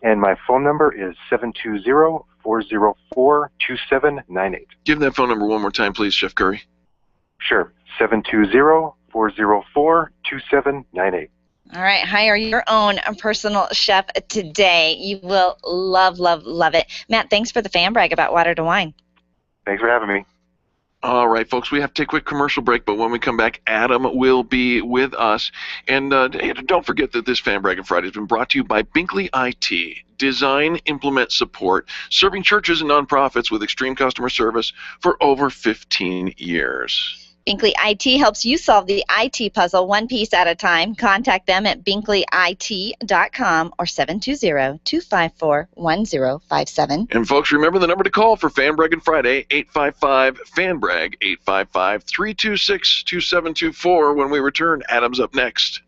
And my phone number is 720-404-2798. Give that phone number one more time, please, Chef Curry. Sure, 720-404-2798. All right, hire your own personal chef today. You will love, love, love it. Matt, thanks for the fan brag about Water to Wine. Thanks for having me. All right, folks, we have to take a quick commercial break, but when we come back, Adam will be with us. And don't forget that this Fan Bragging Friday has been brought to you by Binkley IT. Design, implement, support, serving churches and nonprofits with extreme customer service for over 15 years. Binkley IT helps you solve the IT puzzle one piece at a time. Contact them at binkleyit.com or 720-254-1057. And folks, remember the number to call for Fan Bragging Friday, 855-FAN-BRAG, 855-326-2724. When we return, Adam's up next.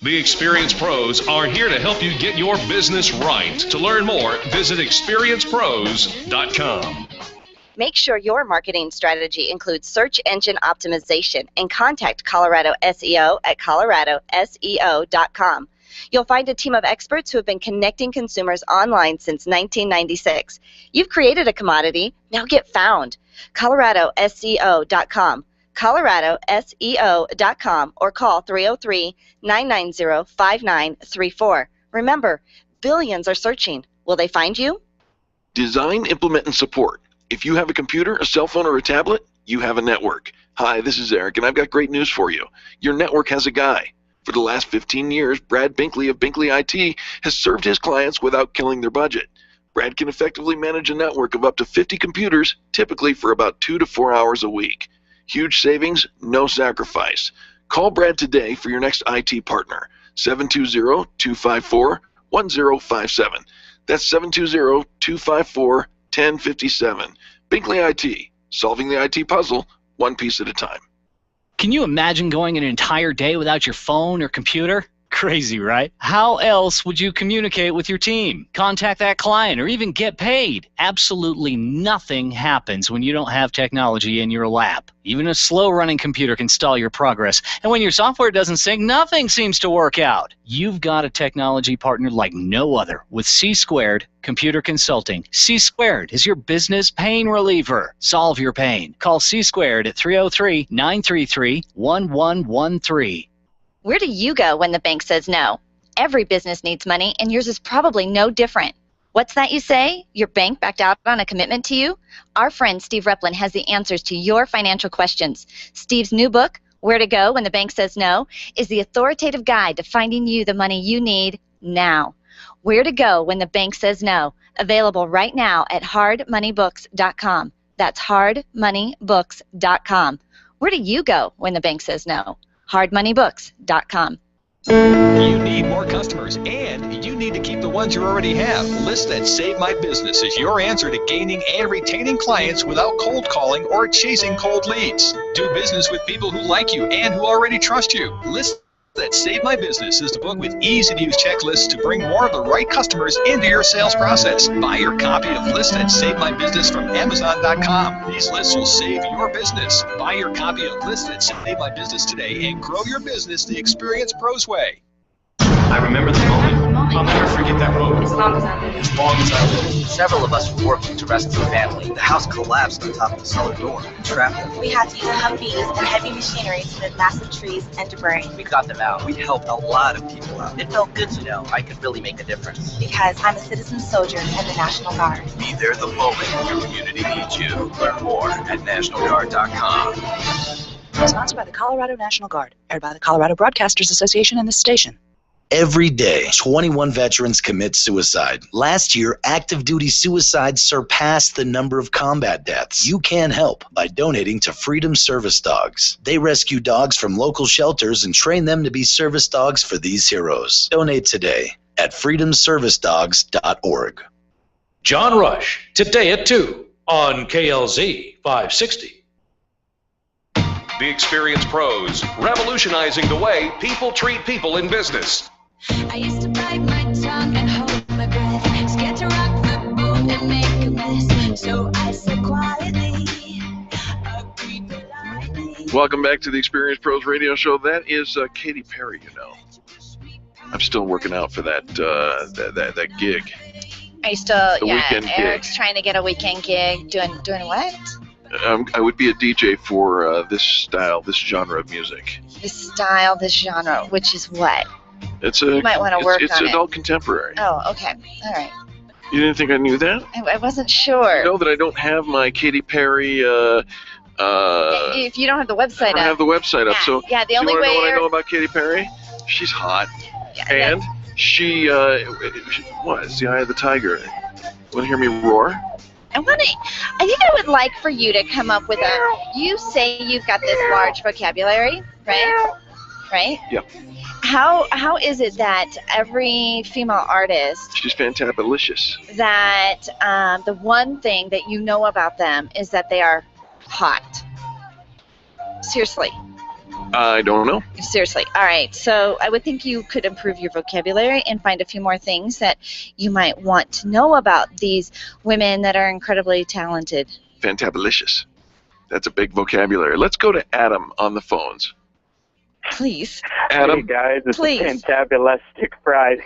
The Experience Pros are here to help you get your business right. To learn more, visit experiencepros.com. Make sure your marketing strategy includes search engine optimization and contact Colorado SEO at coloradoseo.com. You'll find a team of experts who have been connecting consumers online since 1996. You've created a commodity, now get found. coloradoseo.com. coloradoseo.com or call 303-990-5934. Remember, billions are searching. Will they find you? Design, implement, and support. If you have a computer, a cell phone, or a tablet, you have a network. Hi, this is Eric, and I've got great news for you. Your network has a guy. For the last 15 years, Brad Binkley of Binkley IT has served his clients without killing their budget. Brad can effectively manage a network of up to 50 computers, typically for about 2 to 4 hours a week. Huge savings, no sacrifice. Call Brad today for your next IT partner, 720-254-1057. That's 720-254-1057. Binkley IT, solving the IT puzzle one piece at a time. Can you imagine going an entire day without your phone or computer? Crazy, right? How else would you communicate with your team, contact that client, or even get paid? Absolutely nothing happens when you don't have technology in your lap. Even a slow-running computer can stall your progress. And when your software doesn't sync, nothing seems to work out. You've got a technology partner like no other with C-Squared Computer Consulting. C-Squared is your business pain reliever. Solve your pain. Call C-Squared at 303-933-1113. Where do you go when the bank says no? Every business needs money, and yours is probably no different. What's that you say? Your bank backed out on a commitment to you? Our friend Steve Replin has the answers to your financial questions. Steve's new book, Where to Go When the Bank Says No, is the authoritative guide to finding you the money you need now. Where to Go When the Bank Says No, available right now at hardmoneybooks.com. That's hardmoneybooks.com. Where do you go when the bank says no? hardmoneybooks.com. You need more customers, and you need to keep the ones you already have. List That Save My Business is your answer to gaining and retaining clients without cold calling or chasing cold leads. Do business with people who like you and who already trust you. List That Save My Business is the book with easy-to-use checklists to bring more of the right customers into your sales process. Buy your copy of List That Save My Business from Amazon.com. These lists will save your business. Buy your copy of List That Save My Business today and grow your business the Experience Pros way. I remember the moment. I'll never forget that moment. As long as I live. Several of us were working to rescue a family. The house collapsed on top of the cellar door and trapped them. We had to use Humvees and heavy machinery to move massive trees and debris. We got them out. We helped a lot of people out. It felt good to know I could really make a difference. Because I'm a citizen soldier in the National Guard. Be there the moment your community needs you. Learn more at nationalguard.com. Sponsored by the Colorado National Guard. Aired by the Colorado Broadcasters Association and this station. Every day, 21 veterans commit suicide. Last year, active duty suicide surpassed the number of combat deaths. You can help by donating to Freedom Service Dogs. They rescue dogs from local shelters and train them to be service dogs for these heroes. Donate today at freedomservicedogs.org. John Rush, today at 2 on KLZ 560. The Experience Pros, revolutionizing the way people treat people in business. I used to bite my tongue and hold my breath, scared to rock the boat and make a mess. So I said quietly, agreed politely. Welcome back to the Experience Pros Radio Show. That is Katy Perry, you know. I'm still working out for that that gig. Are you still, The weekend Eric's gig. trying to get a weekend gig. Doing what? I would be a DJ for this style, this genre of music. This style, this genre, which is what? You might wanna work it's on it. adult contemporary. Oh, okay. All right. You didn't think I knew that? I wasn't sure. You know that I don't have my Katy Perry. If you don't have the website I don't have the website up. So yeah, the do only you want to way know what I Eric- know about Katy Perry? She's hot, and she what? It's the eye of the tiger. Want to hear me roar? I think I would like for you to come up with you say you've got this large vocabulary, right? Right? Yeah. How is it that every female artist, She's fantabulous. that the one thing that you know about them is that they are hot? Seriously. I don't know. Seriously. All right. So I would think you could improve your vocabulary and find a few more things that you might want to know about these women that are incredibly talented. Fantabulous. That's a big vocabulary. Let's go to Adam on the phones. Please. Adam. Hey guys, it's Please. a fantabulistic Friday.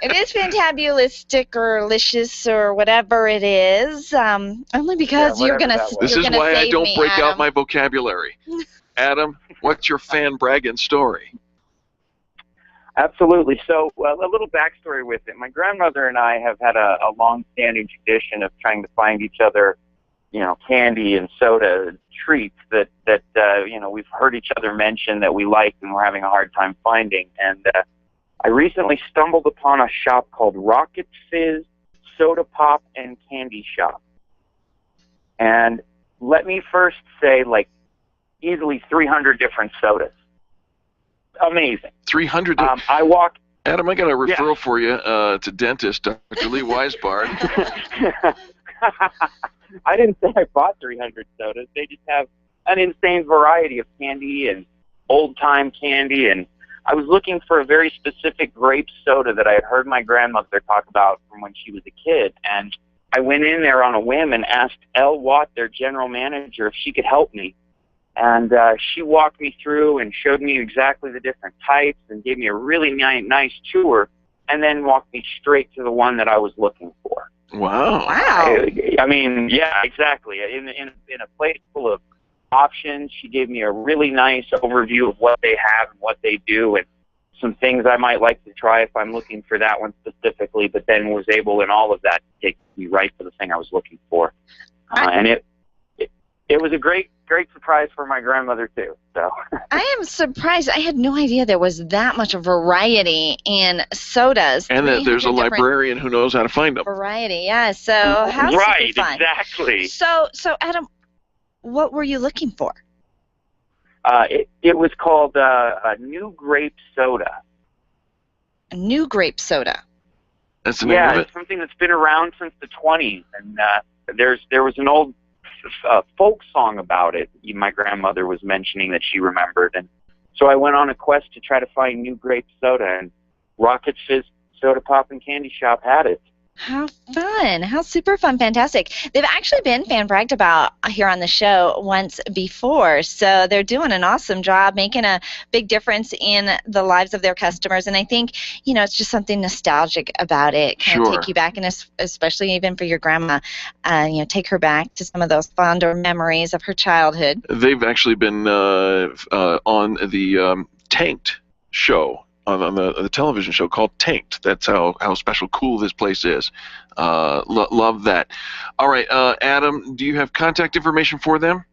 It is fantabulistic or licious or whatever it is. Only because you're gonna. This you're is gonna why I save don't me, break Adam. out my vocabulary. Adam, what's your fan Braggin story? Absolutely. So, a little backstory with it. My grandmother and I have had a long-standing tradition of trying to find each other, candy and soda treats that we've heard each other mention that we like and we're having a hard time finding. And I recently stumbled upon a shop called Rocket Fizz Soda Pop and Candy Shop. And let me first say, like, easily 300 different sodas. Amazing. 300. I walked. Adam, I got a referral for you to dentist, Dr. Lee Weisbard. I didn't say I bought 300 sodas. They just have an insane variety of candy and old-time candy. And I was looking for a very specific grape soda that I had heard my grandmother talk about from when she was a kid. And I went in there on a whim and asked Elle Watt, their general manager, if she could help me. And she walked me through and showed me exactly the different types and gave me a really nice tour, and then walked me straight to the one that I was looking for. Wow. I mean, yeah, exactly. In a place full of options, she gave me a really nice overview of what they have and what they do, and some things I might like to try if I'm looking for that one specifically, but then was able in all of that to take me right for the thing I was looking for. And it was a great surprise for my grandmother too. So I am surprised. I had no idea there was that much variety in sodas. And that there's a 300 different librarian who knows how to find them. variety. Yeah. So how right, super fun. exactly. So Adam, what were you looking for? It was called a New Grape Soda. A new grape soda. That's the name of it. It's something that's been around since the 20s, and there was an old folk song about it. My grandmother was mentioning that she remembered, and so I went on a quest to try to find new grape soda, and Rocket Fizz Soda Pop and Candy Shop had it. How fun. How super fun. Fantastic. They've actually been fan bragged about here on the show once before, so they're doing an awesome job making a big difference in the lives of their customers, and I think, it's just something nostalgic about it. Kind of take you back, and especially even for your grandma, take her back to some of those fonder memories of her childhood. They've actually been on the Tanked show. On the television show called Tanked. That's how special cool this place is. Love that. All right, Adam, do you have contact information for them?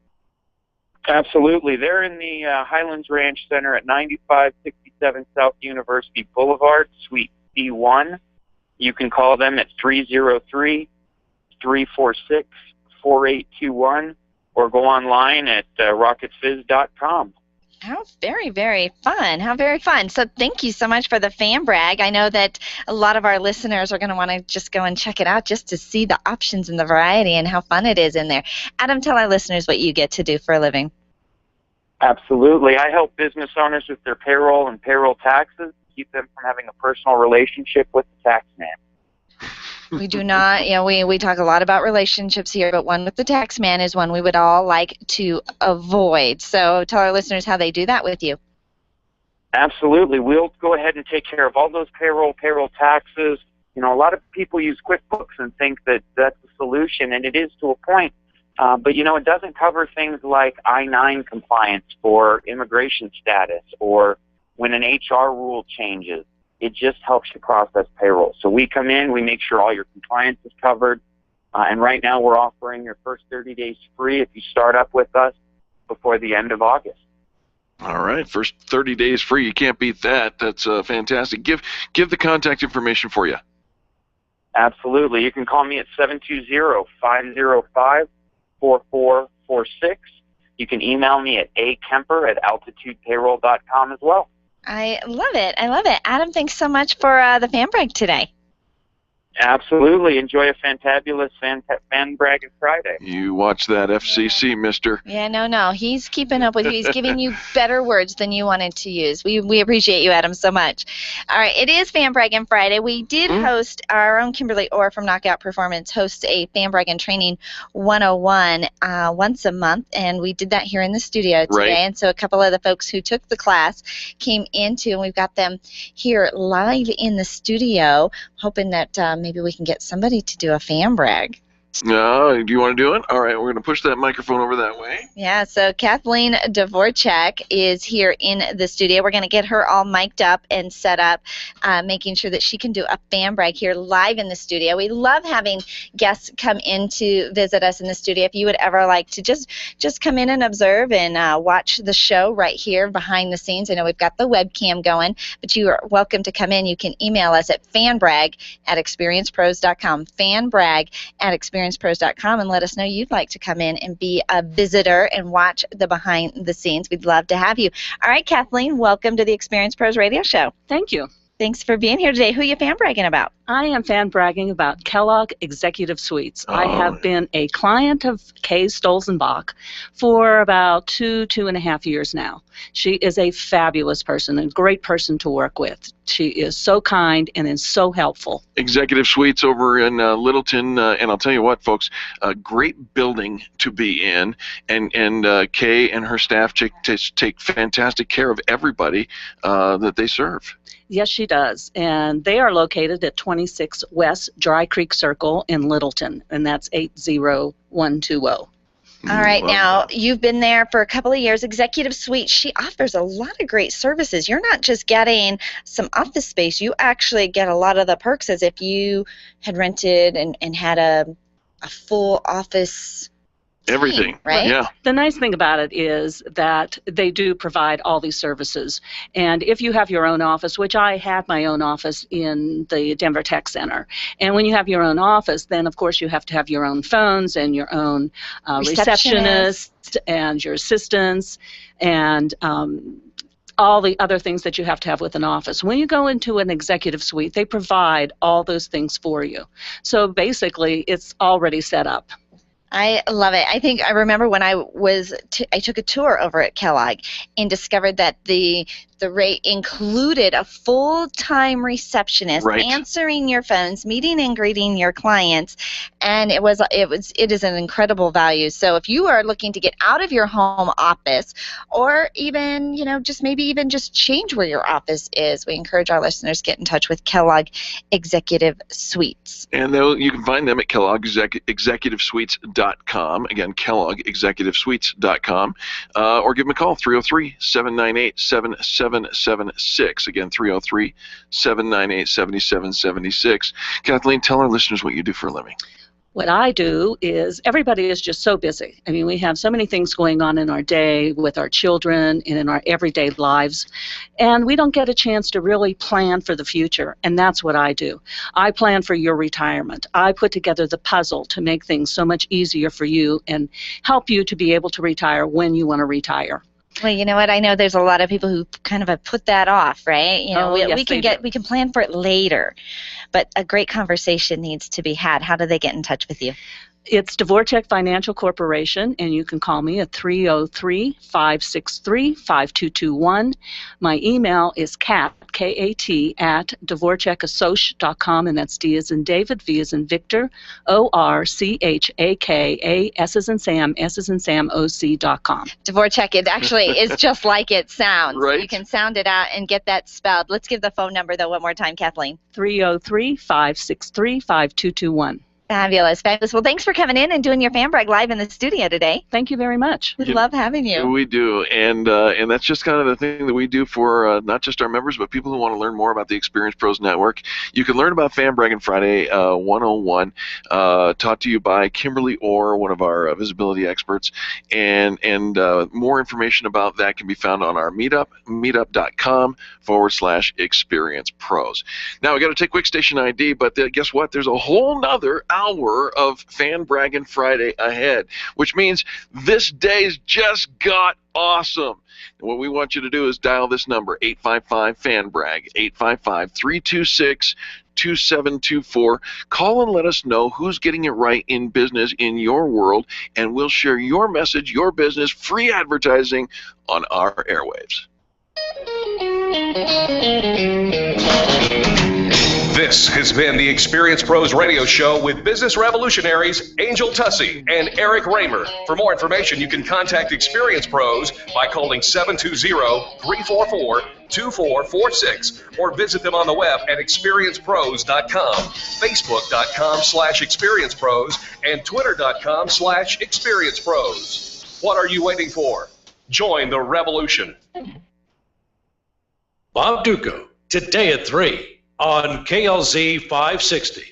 Absolutely. They're in the Highlands Ranch Center at 9567 South University Boulevard, Suite C1. You can call them at 303-346-4821 or go online at rocketfizz.com. How very, very fun. How very fun. So thank you so much for the fan brag. I know that a lot of our listeners are going to want to just go and check it out just to see the options and the variety and how fun it is in there. Adam, tell our listeners what you get to do for a living. Absolutely. I help business owners with their payroll and payroll taxes, keep them from having a personal relationship with the tax man. We do not, we talk a lot about relationships here, but one with the tax man is one we would all like to avoid. So tell our listeners how they do that with you. Absolutely. We'll go ahead and take care of all those payroll taxes. A lot of people use QuickBooks and think that that's the solution, and it is to a point. But, it doesn't cover things like I-9 compliance for immigration status or when an HR rule changes. It just helps you process payroll. So we come in, we make sure all your compliance is covered, and right now we're offering your first 30 days free if you start up with us before the end of August. All right, first 30 days free. You can't beat that. That's fantastic. Give the contact information for you. Absolutely. You can call me at 720-505-4446. You can email me at akemper@altitudepayroll.com as well. I love it. I love it. Adam, thanks so much for the fan brag today. Absolutely. Enjoy a fantabulous fan bragging Friday. You watch that FCC, mister. Yeah, no. He's keeping up with you. He's giving you better words than you wanted to use. We appreciate you, Adam, so much. All right, it is Fan Bragging Friday. We did host, our own Kimberly Orr from Knockout Performance hosts a Fan Bragging Training 101 once a month, and we did that here in the studio today. Right. And so a couple of the folks who took the class came into, and we've got them here live in the studio, hoping that maybe we can get somebody to do a fan brag. Do you want to do it? All right, we're going to push that microphone over that way. Yeah, so Kathleen Dvorak is here in the studio. We're going to get her all mic'd up and set up, making sure that she can do a fan brag here live in the studio. We love having guests come in to visit us in the studio. If you would ever like to just come in and observe and watch the show right here behind the scenes. I know we've got the webcam going, but you are welcome to come in. You can email us at fanbrag@experiencepros.com, fanbrag@experiencepros.com, and let us know you'd like to come in and be a visitor and watch the behind the scenes. We'd love to have you. All right, Kathleen, welcome to the Experience Pros Radio Show. Thank you. Thanks for being here today. Who are you fan bragging about? I am fan bragging about Kellogg Executive Suites. I have been a client of Kay Stolzenbach for about 2.5 years now. She is a fabulous person, a great person to work with. She is so kind and is so helpful. Executive Suites over in Littleton, and I'll tell you what, folks, a great building to be in, and Kay and her staff take fantastic care of everybody that they serve. Yes, she does. And they are located at 26 West Dry Creek Circle in Littleton, and that's 80120. All right, now you've been there for a couple of years. Executive Suite, she offers a lot of great services. You're not just getting some office space. You actually get a lot of the perks as if you had rented and had a full office. Everything, right? Yeah. The nice thing about it is that they do provide all these services. And if you have your own office, which I had my own office in the Denver Tech Center, and when you have your own office, then of course you have to have your own phones and your own receptionist and your assistants and all the other things that you have to have with an office. When you go into an executive suite, they provide all those things for you. So basically, it's already set up. I love it. I remember when I took a tour over at Kellogg and discovered that the rate included a full-time receptionist answering your phones, meeting and greeting your clients, and it is an incredible value. So if you are looking to get out of your home office, or even just change where your office is, we encourage our listeners to get in touch with Kellogg Executive Suites. And you can find them at kelloggexecutivesuites.com. Again, kelloggexecutivesuites.com, or give them a call, 303-798-7776. Again, 303-798-7776. Kathleen, tell our listeners what you do for a living. What I do is, everybody is just so busy. I mean, we have so many things going on in our day with our children and in our everyday lives, and we don't get a chance to really plan for the future, and that's what I do. I plan for your retirement. I put together the puzzle to make things so much easier for you and help you to be able to retire when you want to retire. Well, you know what? I know there's a lot of people who kind of have put that off, right? We can plan for it later, but a great conversation needs to be had. How do they get in touch with you? It's Dvorak Financial Corporation, and you can call me at 303-563-5221. My email is K-A-T, at dvorakassoc.com, and that's D as in David, V as in Victor, O-R-C-H-A-K, A, S as in Sam, S as in Sam, O-C.com. Dvorak, it actually is just like it sounds. Right. You can sound it out and get that spelled. Let's give the phone number, though, one more time, Kathleen. 303-563-5221. Fabulous, fabulous. Well, thanks for coming in and doing your fan brag live in the studio today. Thank you very much. We love having you. We do, and that's just kind of the thing that we do for not just our members, but people who want to learn more about the Experience Pros Network. You can learn about Fan Bragging Friday 101, taught to you by Kimberly Orr, one of our visibility experts, and more information about that can be found on our meetup, meetup.com/Experience Pros. Now, we got to take quick station ID, but guess what? There's a whole nother hour of Fan Bragging Friday ahead, which means this day's just got awesome. And what we want you to do is dial this number, 855-FAN-BRAG, 855-326-2724. Call and let us know who's getting it right in business in your world, and we'll share your message, your business, free advertising on our airwaves. This This has been the Experience Pros Radio Show with business revolutionaries Angel Tussey and Eric Raymer. For more information, you can contact Experience Pros by calling 720-344-2446 or visit them on the web at experiencepros.com, facebook.com/experiencepros, and twitter.com/experiencepros. What are you waiting for? Join the revolution. Bob Duco, today at 3 on KLZ 560.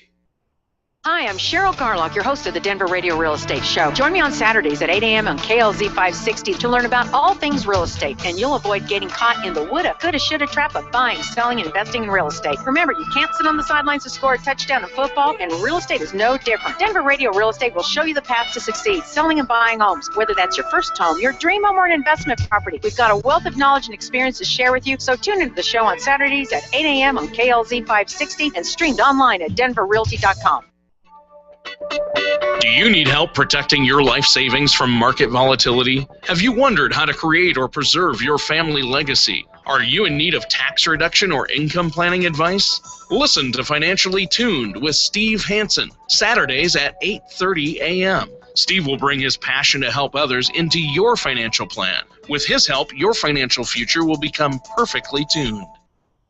Hi, I'm Cheryl Garlock, your host of the Denver Radio Real Estate Show. Join me on Saturdays at 8 a.m. on KLZ 560 to learn about all things real estate, and you'll avoid getting caught in the woulda, coulda, shoulda trap of buying, selling, and investing in real estate. Remember, you can't sit on the sidelines to score a touchdown in football, and real estate is no different. Denver Radio Real Estate will show you the path to succeed, selling and buying homes, whether that's your first home, your dream home, or an investment property. We've got a wealth of knowledge and experience to share with you, so tune into the show on Saturdays at 8 a.m. on KLZ 560 and streamed online at denverrealty.com. Do you need help protecting your life savings from market volatility? Have you wondered how to create or preserve your family legacy? Are you in need of tax reduction or income planning advice? Listen to Financially Tuned with Steve Hansen, Saturdays at 8:30 a.m. Steve will bring his passion to help others into your financial plan. With his help, your financial future will become perfectly tuned.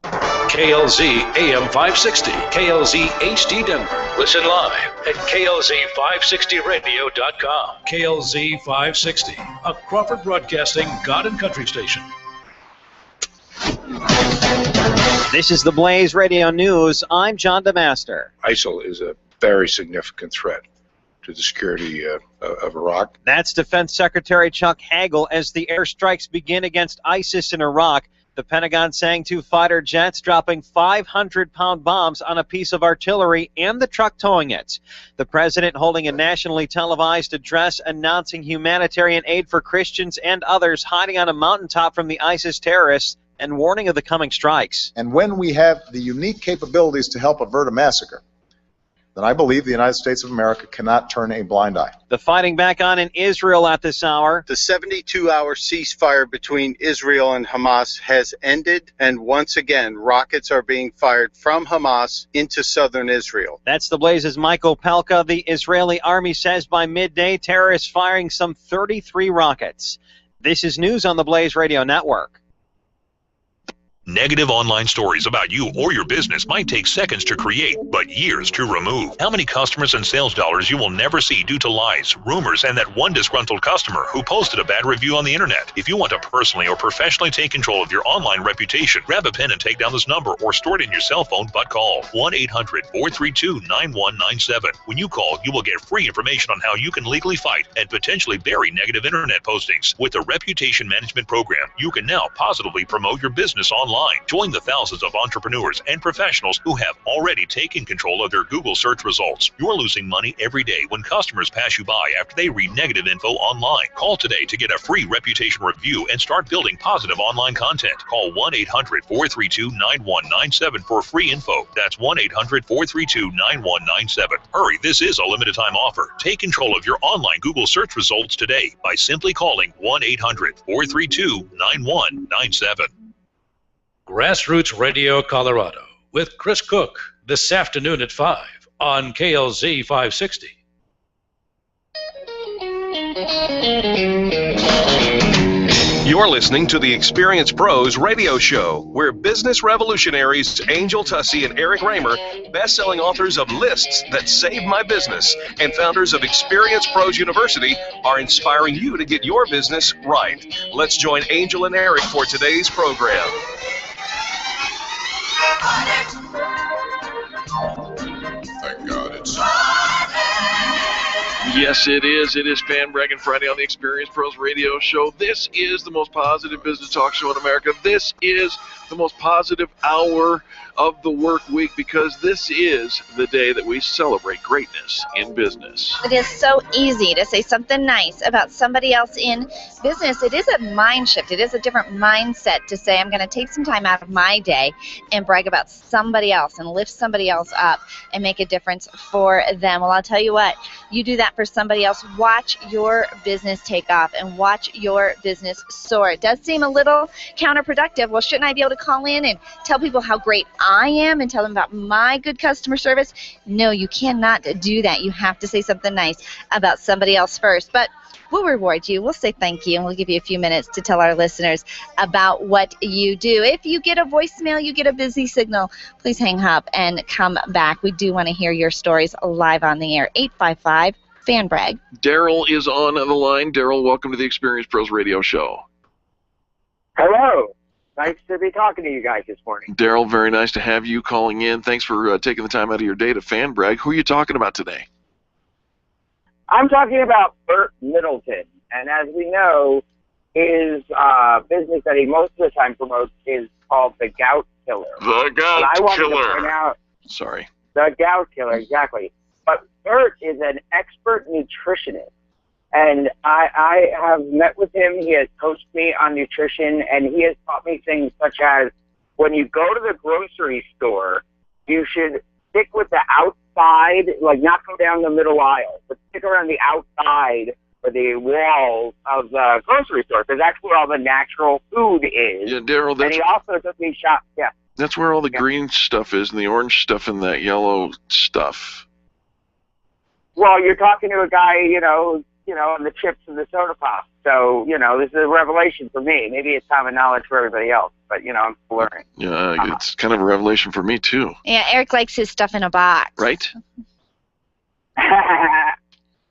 KLZ AM 560, KLZ HD Denver. Listen live at KLZ560radio.com. KLZ 560, a Crawford Broadcasting God and Country station. This is the Blaze Radio News. I'm John DeMaster. ISIL is a very significant threat to the security of Iraq. That's Defense Secretary Chuck Hagel as the airstrikes begin against ISIS in Iraq. The Pentagon saying 2 fighter jets dropping 500-pound bombs on a piece of artillery and the truck towing it. The president holding a nationally televised address announcing humanitarian aid for Christians and others hiding on a mountaintop from the ISIS terrorists and warning of the coming strikes. And when we have the unique capabilities to help avert a massacre, then I believe the United States of America cannot turn a blind eye. The fighting back on in Israel at this hour. The 72-hour ceasefire between Israel and Hamas has ended, and once again, rockets are being fired from Hamas into southern Israel. That's the Blaze's Michael Pelka. The Israeli army says by midday, terrorists firing some 33 rockets. This is news on the Blaze Radio Network. Negative online stories about you or your business might take seconds to create, but years to remove. How many customers and sales dollars you will never see due to lies, rumors, and that one disgruntled customer who posted a bad review on the internet? If you want to personally or professionally take control of your online reputation, grab a pen and take down this number or store it in your cell phone, but call 1-800-432-9197. When you call, you will get free information on how you can legally fight and potentially bury negative internet postings. With the Reputation Management Program, you can now positively promote your business online. Join the thousands of entrepreneurs and professionals who have already taken control of their Google search results. You're losing money every day when customers pass you by after they read negative info online. Call today to get a free reputation review and start building positive online content. Call 1-800-432-9197 for free info. That's 1-800-432-9197. Hurry, this is a limited time offer. Take control of your online Google search results today by simply calling 1-800-432-9197. Grassroots Radio Colorado with Chris Cook this afternoon at 5 on KLZ 560. You're listening to the Experience Pros Radio Show, where business revolutionaries Angel Tussey and Eric Raymer, best-selling authors of Lists That Saved My Business, and founders of Experience Pros University, are inspiring you to get your business right. Let's join Angel and Eric for today's program. Thank God it's... Yes, it is. It is Fan Braggin Friday on the Experience Pros Radio Show. This is the most positive business talk show in America. This is the most positive hour of the work week because this is the day that we celebrate greatness in business. It is so easy to say something nice about somebody else in business. It is a mind shift. It is a different mindset to say I'm going to take some time out of my day and brag about somebody else and lift somebody else up and make a difference for them. Well, I'll tell you what, you do that for somebody else, watch your business take off and watch your business soar. It does seem a little counterproductive. Well, shouldn't I be able to call in and tell people how great I am and tell them about my good customer service. No, you cannot do that. You have to say something nice about somebody else first. But we'll reward you. We'll say thank you, and we'll give you a few minutes to tell our listeners about what you do. If you get a voicemail, you get a busy signal, please hang up and come back. We do want to hear your stories live on the air. 855-FAN-BRAG. Daryl is on the line. Daryl, welcome to the Experience Pros Radio Show. Hello. Nice to be talking to you guys this morning. Daryl, very nice to have you calling in. Thanks for taking the time out of your day to fan brag. Who are you talking about today? I'm talking about Burt Middleton, and as we know, his business that he most of the time promotes is called the Gout Killer. The Gout and I want Killer. To point out, Sorry. The Gout Killer, exactly. But Burt is an expert nutritionist, and I have met with him. He has coached me on nutrition, and he has taught me things such as when you go to the grocery store, you should stick with the outside, like not go down the middle aisle, but stick around the outside or the walls of the grocery store, because that's where all the natural food is. Yeah, Daryl, and he also took me yeah. That's where all the green stuff is and the orange stuff and that yellow stuff. Well, you're talking to a guy, on the chips and the soda pop. So, this is a revelation for me. Maybe it's common knowledge for everybody else, but, I'm learning. Yeah, it's kind of a revelation for me, too. Yeah, Eric likes his stuff in a box. Right?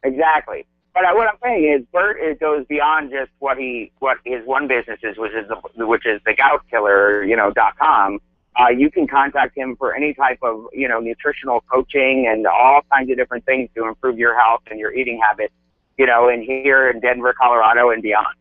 Exactly. But what I'm saying is, Burt, it goes beyond just what his one business is, which is the goutkiller, .com. You can contact him for any type of, nutritional coaching and all kinds of different things to improve your health and your eating habits, and here in Denver, Colorado, and beyond.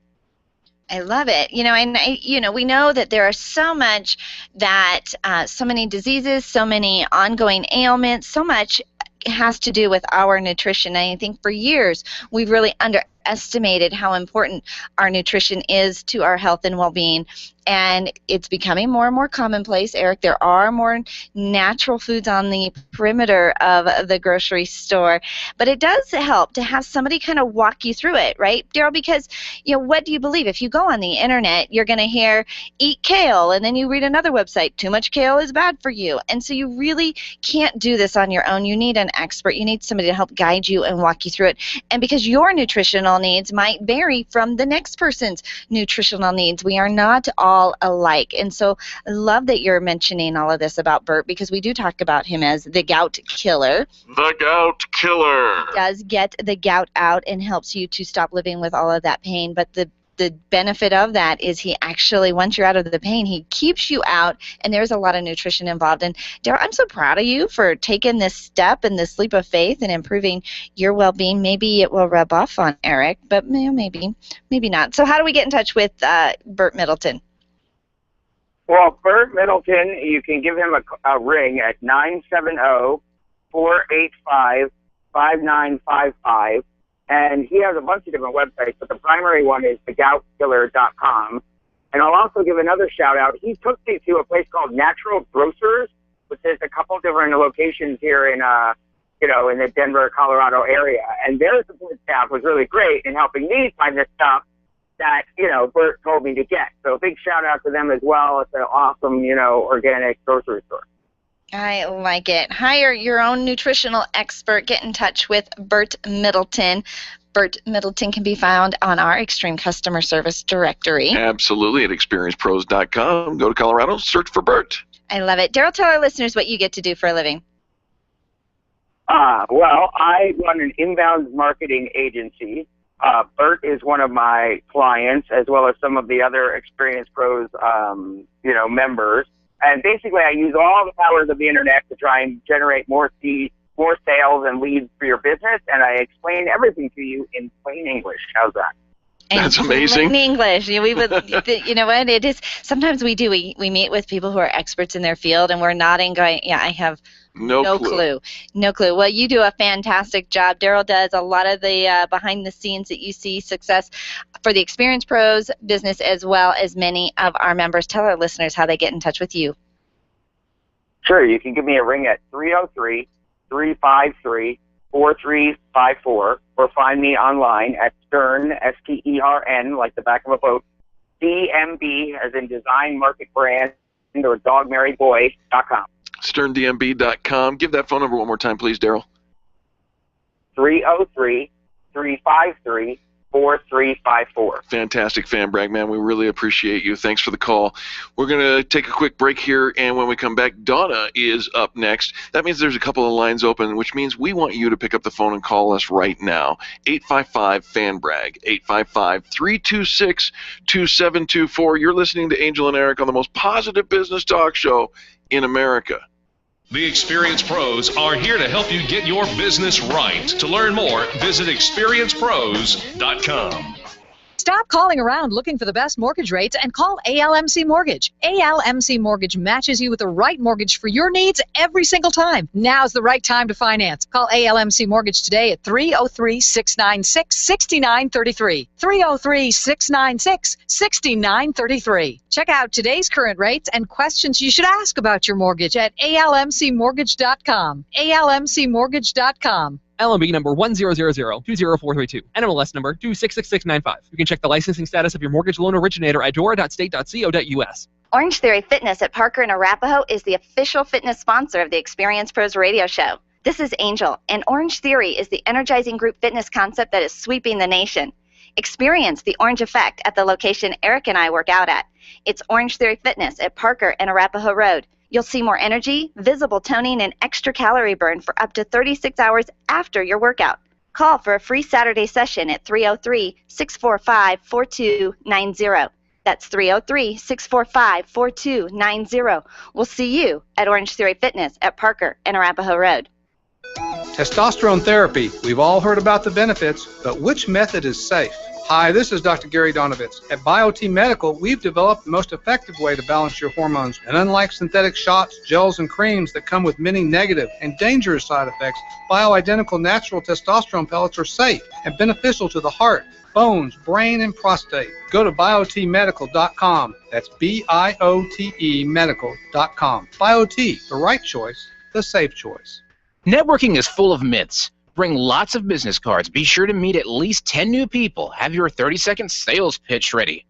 I love it. And we know that there are so much that, so many diseases, so many ongoing ailments, so much has to do with our nutrition. And I think for years we've really underestimated how important our nutrition is to our health and well-being. And it's becoming more and more commonplace, Eric. There are more natural foods on the perimeter of the grocery store. But it does help to have somebody kind of walk you through it, right, Daryl? Because, what do you believe? If you go on the internet, you're going to hear, eat kale, and then you read another website, too much kale is bad for you. And so you really can't do this on your own. You need an expert. You need somebody to help guide you and walk you through it. And because your nutritional needs might vary from the next person's nutritional needs, we are not all alike. And so I love that you're mentioning all of this about Burt, because we do talk about him as the Gout Killer. The Gout Killer. He does get the gout out and helps you to stop living with all of that pain. But the benefit of that is he actually, once you're out of the pain, he keeps you out, and there's a lot of nutrition involved. And Daryl, I'm so proud of you for taking this step and this leap of faith and improving your well-being. Maybe it will rub off on Eric, but maybe not. So how do we get in touch with Burt Middleton? Well, Burt Middleton, you can give him a ring at 970-485-5955. And he has a bunch of different websites, but the primary one is thegoutkiller.com. And I'll also give another shout out. He took me to a place called Natural Grocers, which is a couple different locations here in the Denver, Colorado area. And their support staff was really great in helping me find the stuff that, Burt told me to get. So big shout out to them as well. It's an awesome, organic grocery store. I like it. Hire your own nutritional expert. Get in touch with Burt Middleton. Burt Middleton can be found on our Extreme Customer Service directory. Absolutely, at experiencepros.com. Go to Colorado, search for Burt. I love it. Daryl, tell our listeners what you get to do for a living. Well, I run an inbound marketing agency. Burt is one of my clients, as well as some of the other Experience Pros, members. And basically, I use all the powers of the internet to try and generate more sales and leads for your business, and I explain everything to you in plain English. How's that? That's amazing. In English, we would, you know what it is. Sometimes we do. We meet with people who are experts in their field, and we're nodding, going, "Yeah, I have no clue. No clue." Well, you do a fantastic job. Daryl does a lot of the behind the scenes that you see success for the Experience Pros business, as well as many of our members. Tell our listeners how they get in touch with you. Sure, you can give me a ring at 303-353-4354, or find me online at Stern, STERN, like the back of a boat, DMB, as in Design Market Brand, or dogmaryboy.com. SternDMB.com. Give that phone number one more time, please, Daryl. 303-353-4354. Fantastic, Fan Brag, man. We really appreciate you. Thanks for the call. We're going to take a quick break here, and when we come back, Donna is up next. That means there's a couple of lines open, which means we want you to pick up the phone and call us right now. 855-FAN-BRAG, 855-326-2724. You're listening to Angel and Eric on the most positive business talk show in America. The Experience Pros are here to help you get your business right. To learn more, visit experiencepros.com. Stop calling around looking for the best mortgage rates and call ALMC Mortgage. ALMC Mortgage matches you with the right mortgage for your needs every single time. Now's the right time to finance. Call ALMC Mortgage today at 303-696-6933. 303-696-6933. Check out today's current rates and questions you should ask about your mortgage at almcmortgage.com. almcmortgage.com. LMB number 1000-20432. NMLS number 266695. You can check the licensing status of your mortgage loan originator at dora.state.co.us. Orange Theory Fitness at Parker and Arapahoe is the official fitness sponsor of the Experience Pros radio show. This is Angel, and Orange Theory is the energizing group fitness concept that is sweeping the nation. Experience the Orange Effect at the location Eric and I work out at. It's Orange Theory Fitness at Parker and Arapahoe Road. You'll see more energy, visible toning, and extra calorie burn for up to 36 hours after your workout. Call for a free Saturday session at 303-645-4290. That's 303-645-4290. We'll see you at Orange Theory Fitness at Parker and Arapahoe Road. Testosterone therapy. We've all heard about the benefits, but which method is safe? Hi, this is Dr. Gary Donovitz. At BioT Medical, we've developed the most effective way to balance your hormones. And unlike synthetic shots, gels, and creams that come with many negative and dangerous side effects, bioidentical natural testosterone pellets are safe and beneficial to the heart, bones, brain, and prostate. Go to biotmedical.com. That's BIOTE medical.com. BioT, the right choice, the safe choice. Networking is full of myths. Bring lots of business cards. Be sure to meet at least 10 new people. Have your 30-second sales pitch ready.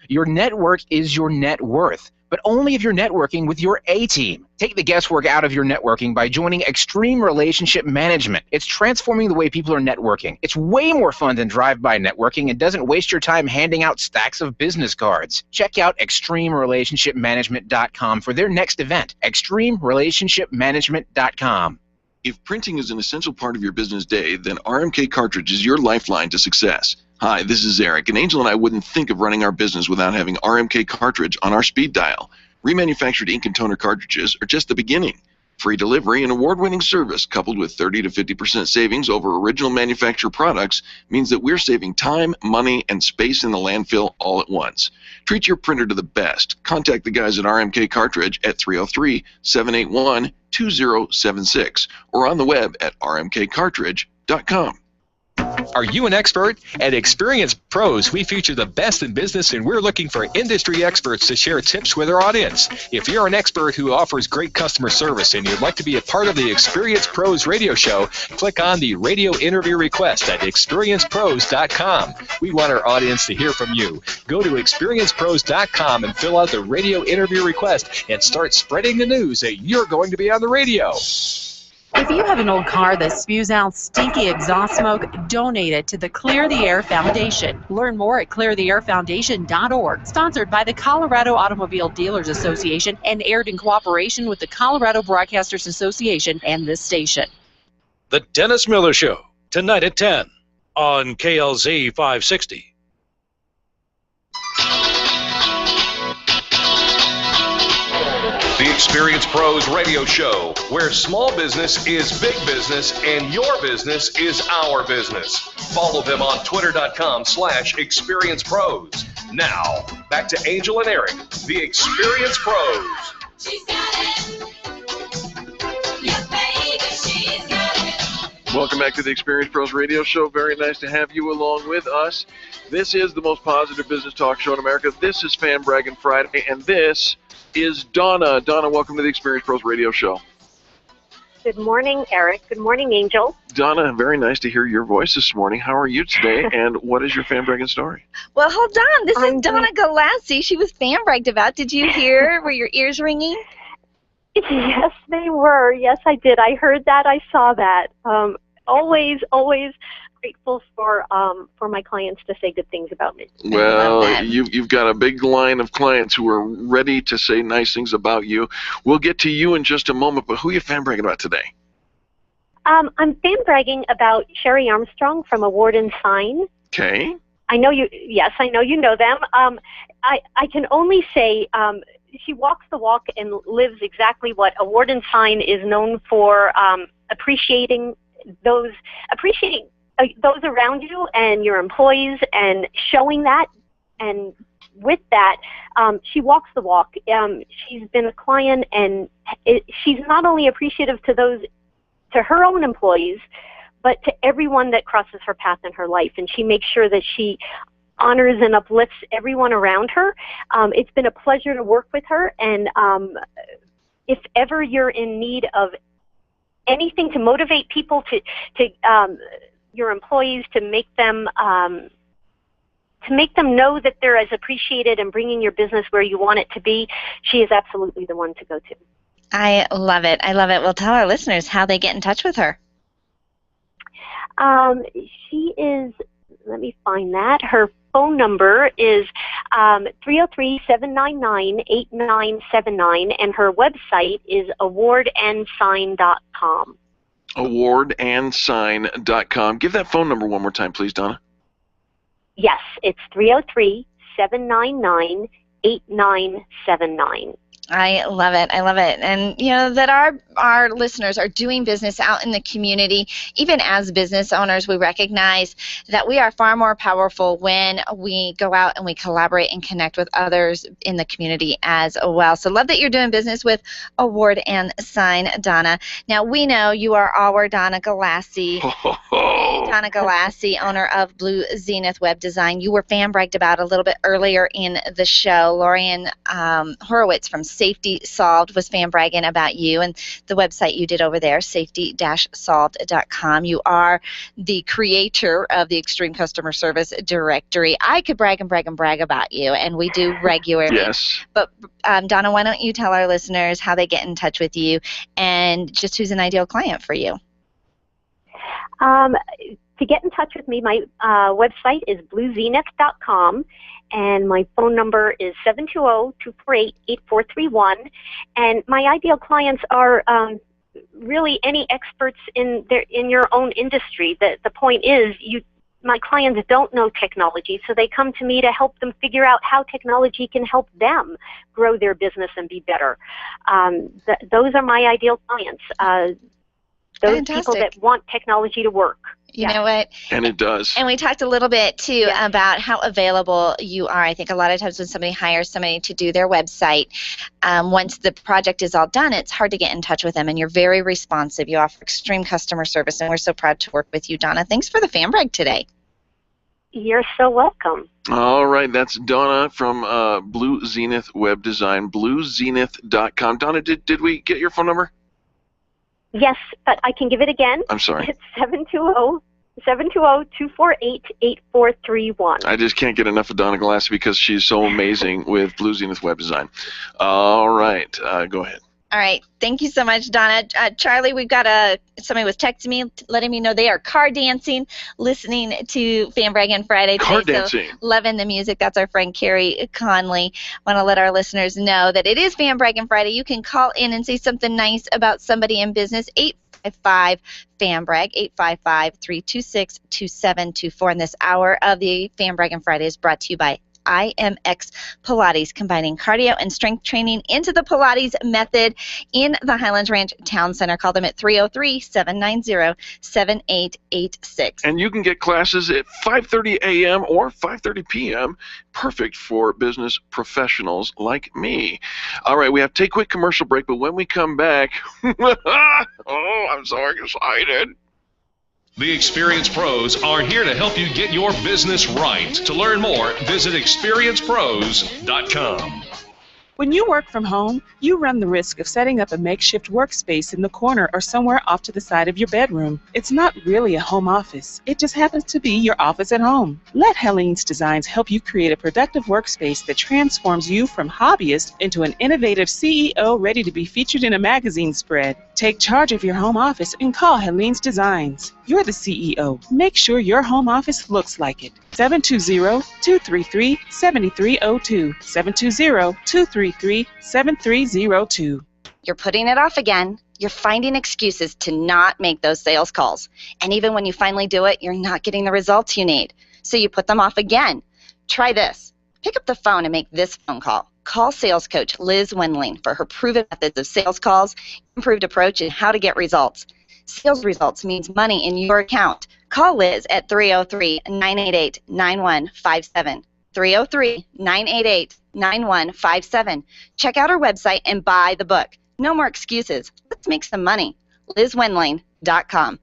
Your network is your net worth, but only if you're networking with your A-team. Take the guesswork out of your networking by joining Extreme Relationship Management. It's transforming the way people are networking. It's way more fun than drive-by networking and doesn't waste your time handing out stacks of business cards. Check out ExtremeRelationshipManagement.com for their next event. ExtremeRelationshipManagement.com. If printing is an essential part of your business day, then RMK Cartridge is your lifeline to success. Hi, this is Eric, and Angel and I wouldn't think of running our business without having RMK Cartridge on our speed dial. Remanufactured ink and toner cartridges are just the beginning. Free delivery and award-winning service coupled with 30 to 50% savings over original manufacturer products means that we're saving time, money, and space in the landfill all at once. Treat your printer to the best. Contact the guys at RMK Cartridge at 303-781-2076 or on the web at rmkcartridge.com. Are you an expert? At Experience Pros, we feature the best in business, and we're looking for industry experts to share tips with our audience. If you're an expert who offers great customer service and you'd like to be a part of the Experience Pros radio show, click on the radio interview request at experiencepros.com. We want our audience to hear from you. Go to experiencepros.com and fill out the radio interview request and start spreading the news that you're going to be on the radio. If you have an old car that spews out stinky exhaust smoke, donate it to the Clear the Air Foundation. Learn more at cleartheairfoundation.org. Sponsored by the Colorado Automobile Dealers Association and aired in cooperation with the Colorado Broadcasters Association and this station. The Dennis Miller Show, tonight at 10 on KLZ 560. The Experience Pros radio show, where small business is big business and your business is our business. Follow them on twitter.com/experiencepros. Now, back to Angel and Eric, the Experience Pros. She's got it. Yeah, baby, she's got it. Welcome back to the Experience Pros radio show. Very nice to have you along with us. This is the most positive business talk show in America. This is Fan Braggin Friday, and this is Donna. Donna, welcome to the Experience Pros radio show. Good morning, Eric. Good morning, Angel. Donna, very nice to hear your voice this morning. How are you today, and what is your fan bragging story? Well, hold on. This is Donna Galassi. She was fan bragged about. Did you hear? Were your ears ringing? Yes, they were. Yes, I did. I heard that. I saw that. Always grateful for my clients to say good things about me. Well, you've got a big line of clients who are ready to say nice things about you. We'll get to you in just a moment, but who are you fan bragging about today? I'm fan bragging about Sherry Armstrong from Award and Sign. Okay. I know you. Yes, I know you know them. I can only say she walks the walk and lives exactly what Award and Sign is known for. Appreciating those around you and your employees, and showing that. And with that, she walks the walk. She's been a client, and she's not only appreciative to her own employees, but to everyone that crosses her path in her life. And she makes sure that she honors and uplifts everyone around her. It's been a pleasure to work with her. And if ever you're in need of anything to motivate people to your employees, to make them know that they're as appreciated and bringing your business where you want it to be, she is absolutely the one to go to. I love it. I love it. Well, tell our listeners how they get in touch with her. She is, let me find that. Her phone number is 303-799-8979, and her website is awardandsign.com. Awardandsign.com. Give that phone number one more time, please, Donna. Yes, it's 303-799-8979. I love it. I love it. And, you know, that our listeners are doing business out in the community. Even as business owners, we recognize that we are far more powerful when we go out and we collaborate and connect with others in the community as well. So love that you're doing business with Award and Sign, Donna. Now, we know you are our Donna Galassi. Donna Galassi, owner of Blue Zenith Web Design. You were fan bragged about a little bit earlier in the show. Lorian Horowitz from Safety Solved was fan bragging about you and the website you did over there, safety-solved.com. You are the creator of the Extreme Customer Service Directory. I could brag and brag and brag about you, and we do regularly. Yes. But Donna, why don't you tell our listeners how they get in touch with you and just who's an ideal client for you? To get in touch with me, my website is bluezenith.com, and my phone number is 720-248-8431. And my ideal clients are really any experts in your own industry. The point is, my clients don't know technology, so they come to me to help them figure out how technology can help them grow their business and be better. Those are my ideal clients. Those people that want technology to work. You know what? And it does. And we talked a little bit, too, about how available you are. I think a lot of times when somebody hires somebody to do their website, once the project is all done, it's hard to get in touch with them, and you're very responsive. You offer extreme customer service, and we're so proud to work with you, Donna. Thanks for the fan brag today. You're so welcome. All right, that's Donna from Blue Zenith Web Design, bluezenith.com. Donna, did we get your phone number? Yes, but I can give it again. I'm sorry. It's 720-248-8431. I just can't get enough of Donna Galassi because she's so amazing with Blue Zenith Web Design. All right, go ahead. All right. Thank you so much, Donna. Charlie, we've got somebody was texting me, letting me know they are car dancing, listening to Fan Braggin' Friday today. Car dancing. So loving the music. That's our friend Carrie Conley. Want to let our listeners know that it is Fan Braggin' Friday. You can call in and say something nice about somebody in business. 855-FAN-BRAG, 855-326-2724. And this hour of the Fan Braggin' Friday is brought to you by IMX Pilates, combining cardio and strength training into the Pilates method in the Highlands Ranch Town Center. Call them at 303-790-7886. And you can get classes at 5:30 a.m. or 5:30 p.m., perfect for business professionals like me. All right, we have to take a quick commercial break, but when we come back, oh, I'm so excited. The experienced pros are here to help you get your business right. To learn more, visit experiencepros.com. When you work from home, you run the risk of setting up a makeshift workspace in the corner or somewhere off to the side of your bedroom. It's not really a home office. It just happens to be your office at home. Let Helene's Designs help you create a productive workspace that transforms you from hobbyist into an innovative CEO ready to be featured in a magazine spread. Take charge of your home office and call Helene's Designs. You're the CEO. Make sure your home office looks like it. 720-233-7302. 720-233-7302. You're putting it off again. You're finding excuses to not make those sales calls. And even when you finally do it, you're not getting the results you need. So you put them off again. Try this. Pick up the phone and make this phone call. Call sales coach Liz Wendling for her proven methods of sales calls, improved approach, and how to get results. Sales results means money in your account. Call Liz at 303-988-9157. 303-988-9157. Check out her website and buy the book. No more excuses. Let's make some money. LizWendling.com.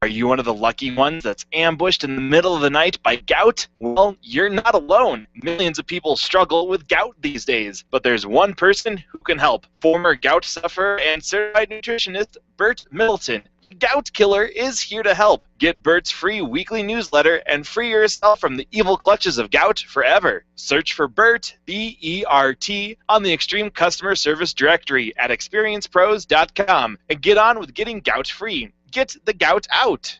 Are you one of the lucky ones that's ambushed in the middle of the night by gout? Well, you're not alone. Millions of people struggle with gout these days, but there's one person who can help. Former gout sufferer and certified nutritionist Bert Middleton. Gout Killer is here to help. Get Bert's free weekly newsletter and free yourself from the evil clutches of gout forever. Search for Bert, B-E-R-T, on the Extreme Customer Service Directory at experiencepros.com and get on with getting gout free. Get the gout out.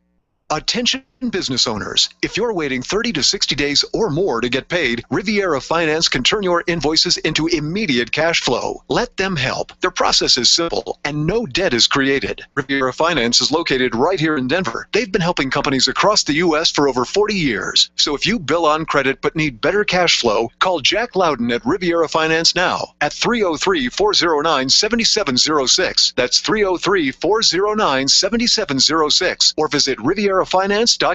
Attention business owners. If you're waiting 30 to 60 days or more to get paid, Riviera Finance can turn your invoices into immediate cash flow. Let them help. Their process is simple and no debt is created. Riviera Finance is located right here in Denver. They've been helping companies across the U.S. for over 40 years. So if you bill on credit but need better cash flow, call Jack Loudon at Riviera Finance now at 303-409-7706. That's 303-409-7706 or visit RivieraFinance.com.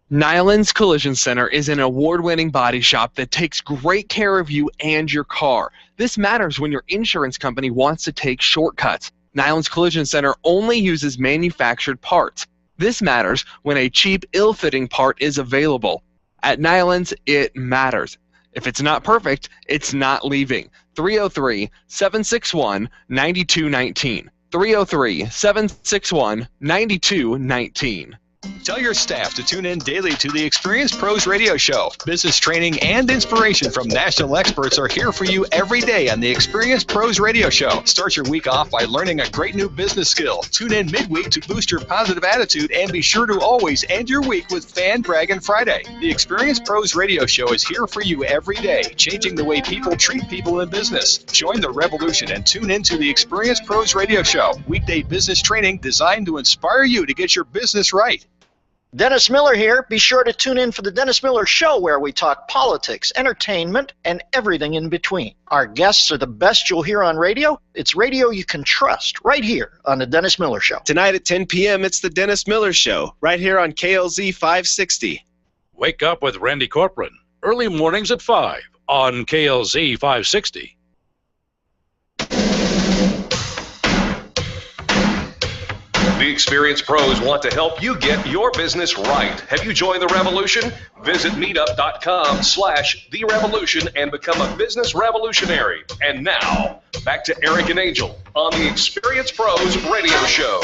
Nyland's Collision Center is an award-winning body shop that takes great care of you and your car. This matters when your insurance company wants to take shortcuts. Nyland's Collision Center only uses manufactured parts. This matters when a cheap, ill-fitting part is available. At Nyland's, it matters. If it's not perfect, it's not leaving. 303-761-9219. 303-761-9219. Tell your staff to tune in daily to the Experienced Pros Radio Show. Business training and inspiration from national experts are here for you every day on the Experienced Pros Radio Show. Start your week off by learning a great new business skill. Tune in midweek to boost your positive attitude and be sure to always end your week with Fan Braggin Friday. The Experienced Pros Radio Show is here for you every day, changing the way people treat people in business. Join the revolution and tune in to the Experienced Pros Radio Show. Weekday business training designed to inspire you to get your business right. Dennis Miller here. Be sure to tune in for the Dennis Miller Show, where we talk politics, entertainment, and everything in between. Our guests are the best you'll hear on radio. It's radio you can trust right here on the Dennis Miller Show. Tonight at 10 p.m., it's the Dennis Miller Show, right here on KLZ 560. Wake up with Randy Corcoran, early mornings at 5 on KLZ 560. The Experienced Pros want to help you get your business right. Have you joined the revolution? Visit meetup.com/The Revolution and become a business revolutionary. And now, back to Eric and Angel on the Experienced Pros Radio Show.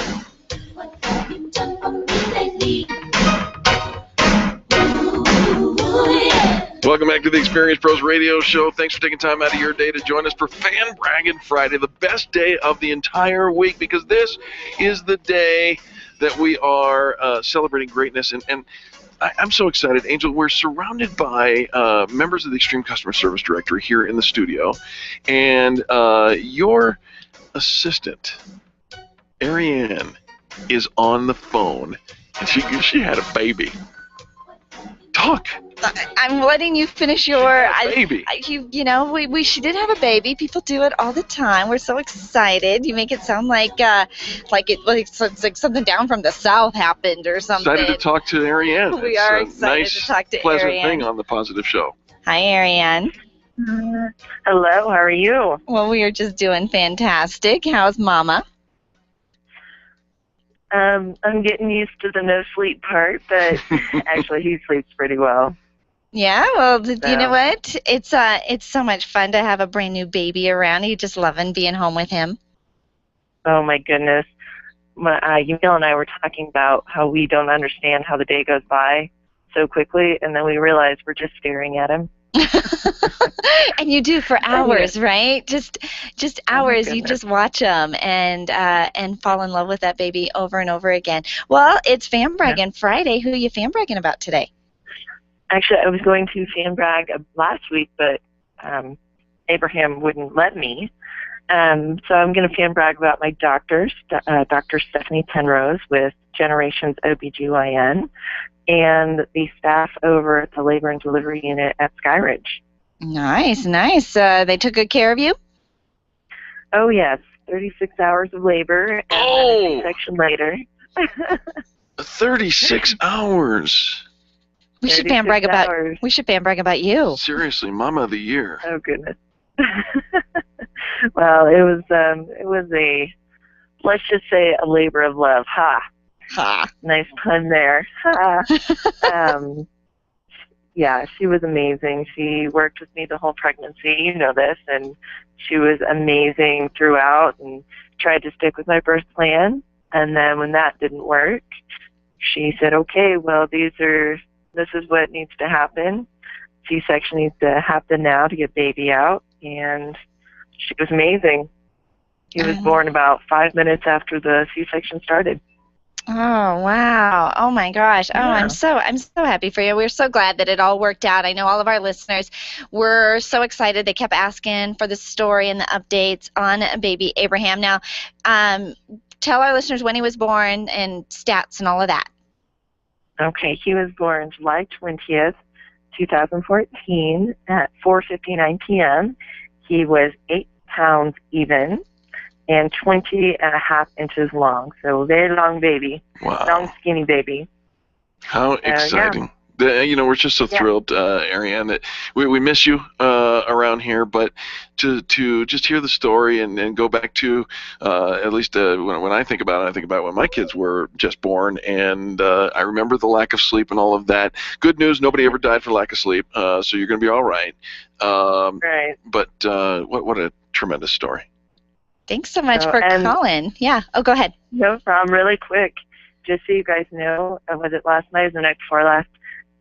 Welcome back to the Experienced Pros Radio Show. Thanks for taking time out of your day to join us for Fan Braggin Friday, the best day of the entire week, because this is the day that we are celebrating greatness. And I'm so excited, Angel. We're surrounded by members of the Extreme Customer Service Directory here in the studio, and your assistant, Ariane, is on the phone, and she had a baby. Talk. I'm letting you finish your baby. We she did have a baby. People do it all the time. We're so excited. You make it sound like it's like something down from the south happened or something. Excited to talk to Ariane. We are excited nice, to talk to pleasant Ariane. thing on the Positive Show. Hi, Ariane. Hello. How are you? Well, we are just doing fantastic. How's Mama? I'm getting used to the no sleep part, but actually he sleeps pretty well. Yeah, well, you know what? It's so much fun to have a brand new baby around. You just loving being home with him. Oh my goodness. Yumil and I were talking about how we don't understand how the day goes by so quickly, and then we realize we're just staring at him. And you do for hours, right? Just hours. You goodness. just watch them and fall in love with that baby over and over again. Well, it's Fan Braggin' Friday. Who are you fan bragging about today? Actually, I was going to fan brag last week, but Abraham wouldn't let me. So I'm going to fan brag about my doctor, Dr. Stephanie Penrose with Generations OBGYN, and the staff over at the Labor and Delivery Unit at Skyridge. Nice, nice. They took good care of you? Oh, yes. 36 hours of labor and then a C-section later. 36 hours. We should fan brag about. We should fan brag about you. Seriously, Mama of the Year. Oh goodness. Well, it was a, let's just say, a labor of love. Ha. Ha. Nice pun there. Ha. Yeah, she was amazing. She worked with me the whole pregnancy, you know this, and she was amazing throughout and tried to stick with my birth plan. And then when that didn't work, she said, okay, well, this is what needs to happen. C-section needs to happen now to get baby out. And she was amazing. He was born about 5 minutes after the C-section started. Oh, wow. Oh my gosh. Oh, Yeah. I'm so happy for you. We're so glad that it all worked out. I know all of our listeners were so excited. They kept asking for the story and the updates on baby Abraham. Now, tell our listeners when he was born and stats and all of that. Okay, he was born July 20th, 2014 at 4:59 p.m. He was 8 pounds even and 20.5 inches long. So a very long baby. Wow. Long, skinny baby. How exciting. We're just so thrilled, Ariane, that we miss you around here, but to just hear the story and go back to, at least when I think about it, I think about when my kids were just born, and I remember the lack of sleep and all of that. Good news, nobody ever died for lack of sleep, so you're going to be all right. Right. But what a tremendous story. Thanks so much for calling. Yeah. Oh, go ahead. No problem. Really quick, just so you guys know, was it last night or the night before last?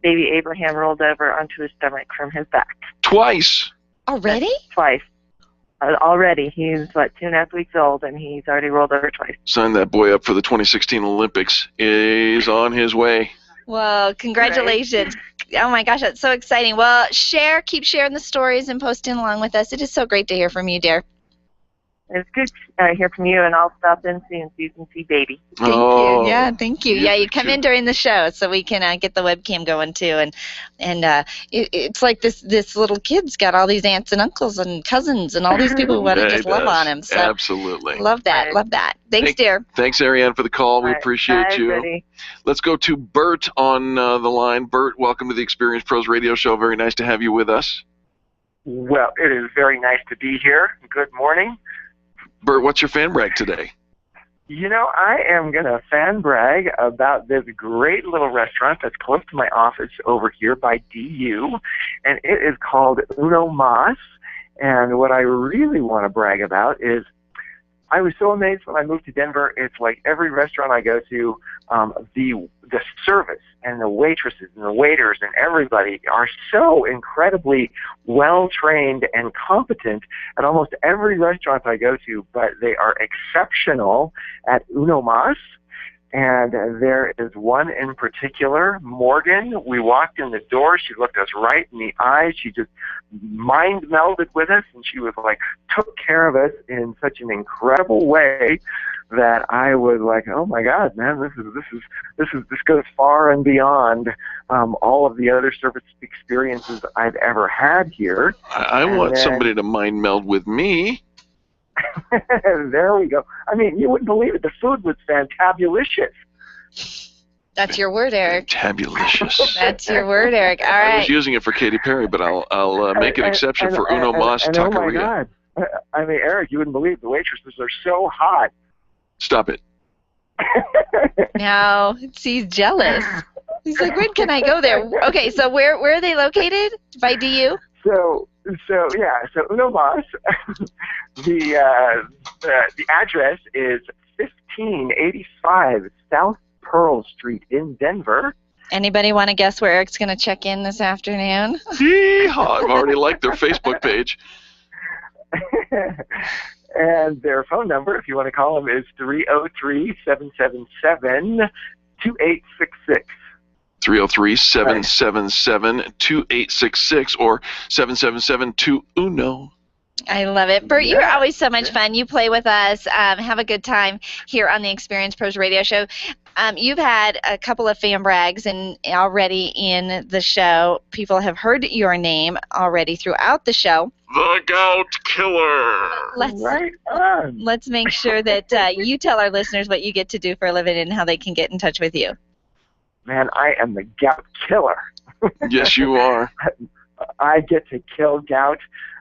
Baby Abraham rolled over onto his stomach from his back. Twice. Already? Twice. Already. He's, 2.5 weeks old, and he's already rolled over twice. Sign that boy up for the 2016 Olympics. He's on his way. Well, congratulations. Right. Oh my gosh, that's so exciting. Well, keep sharing the stories and posting along with us. It is so great to hear from you, dear. It's good to hear from you, and I'll stop in soon so you can see baby. Thank you. Yeah, thank you. Yeah, you come in during the show so we can get the webcam going too. And it's like this little kid's got all these aunts and uncles and cousins and all these people who want to just love on him. So absolutely. Love that. Love that. Thanks, dear. Thanks, Ariane, for the call. We appreciate you. Buddy. Let's go to Bert on the line. Bert, welcome to the Experience Pros Radio Show. Very nice to have you with us. Well, it is very nice to be here. Good morning. Bert, what's your fan brag today? I am going to fan brag about this great little restaurant that's close to my office over here by DU, and it is called Uno Mas. And what I really want to brag about is I was so amazed when I moved to Denver. It's like every restaurant I go to, the service and the waitresses and the waiters and everybody are so incredibly well trained and competent at almost every restaurant I go to, but they are exceptional at Uno Mas. And there is one in particular, Morgan. We walked in the door. She looked us right in the eyes. She just mind melded with us, and she was like, took care of us in such an incredible way that I was like, oh my God, man, this goes far and beyond all of the other service experiences I've ever had here. I want somebody to mind meld with me. There we go. I mean, you wouldn't believe it. The food was fantabulicious. That's your word, Eric. Fantabulicious. That's your word, Eric. All right. I was using it for Katy Perry, but I'll make an exception for Uno Mas Taqueria. Oh my God. I mean, Eric, you wouldn't believe the waitresses are so hot. Stop it. No, he's jealous. He's like, when can I go there? Okay, so where are they located? By DU? So Uno Mas, the address is 1585 South Pearl Street in Denver. Anybody want to guess where Eric's going to check in this afternoon? Yeehaw, I've already liked their Facebook page. And their phone number, if you want to call them, is 303-777-2866. 303-777-2866 or 777-2UNO. I love it. Bert, you're always so much fun. You play with us. Have a good time here on the Experience Pros Radio Show. You've had a couple of fan brags already in the show. People have heard your name already throughout the show. The Gout Killer. Let's make sure that you tell our listeners what you get to do for a living and how they can get in touch with you. Man, I am the gout killer. Yes, you are. I get to kill gout.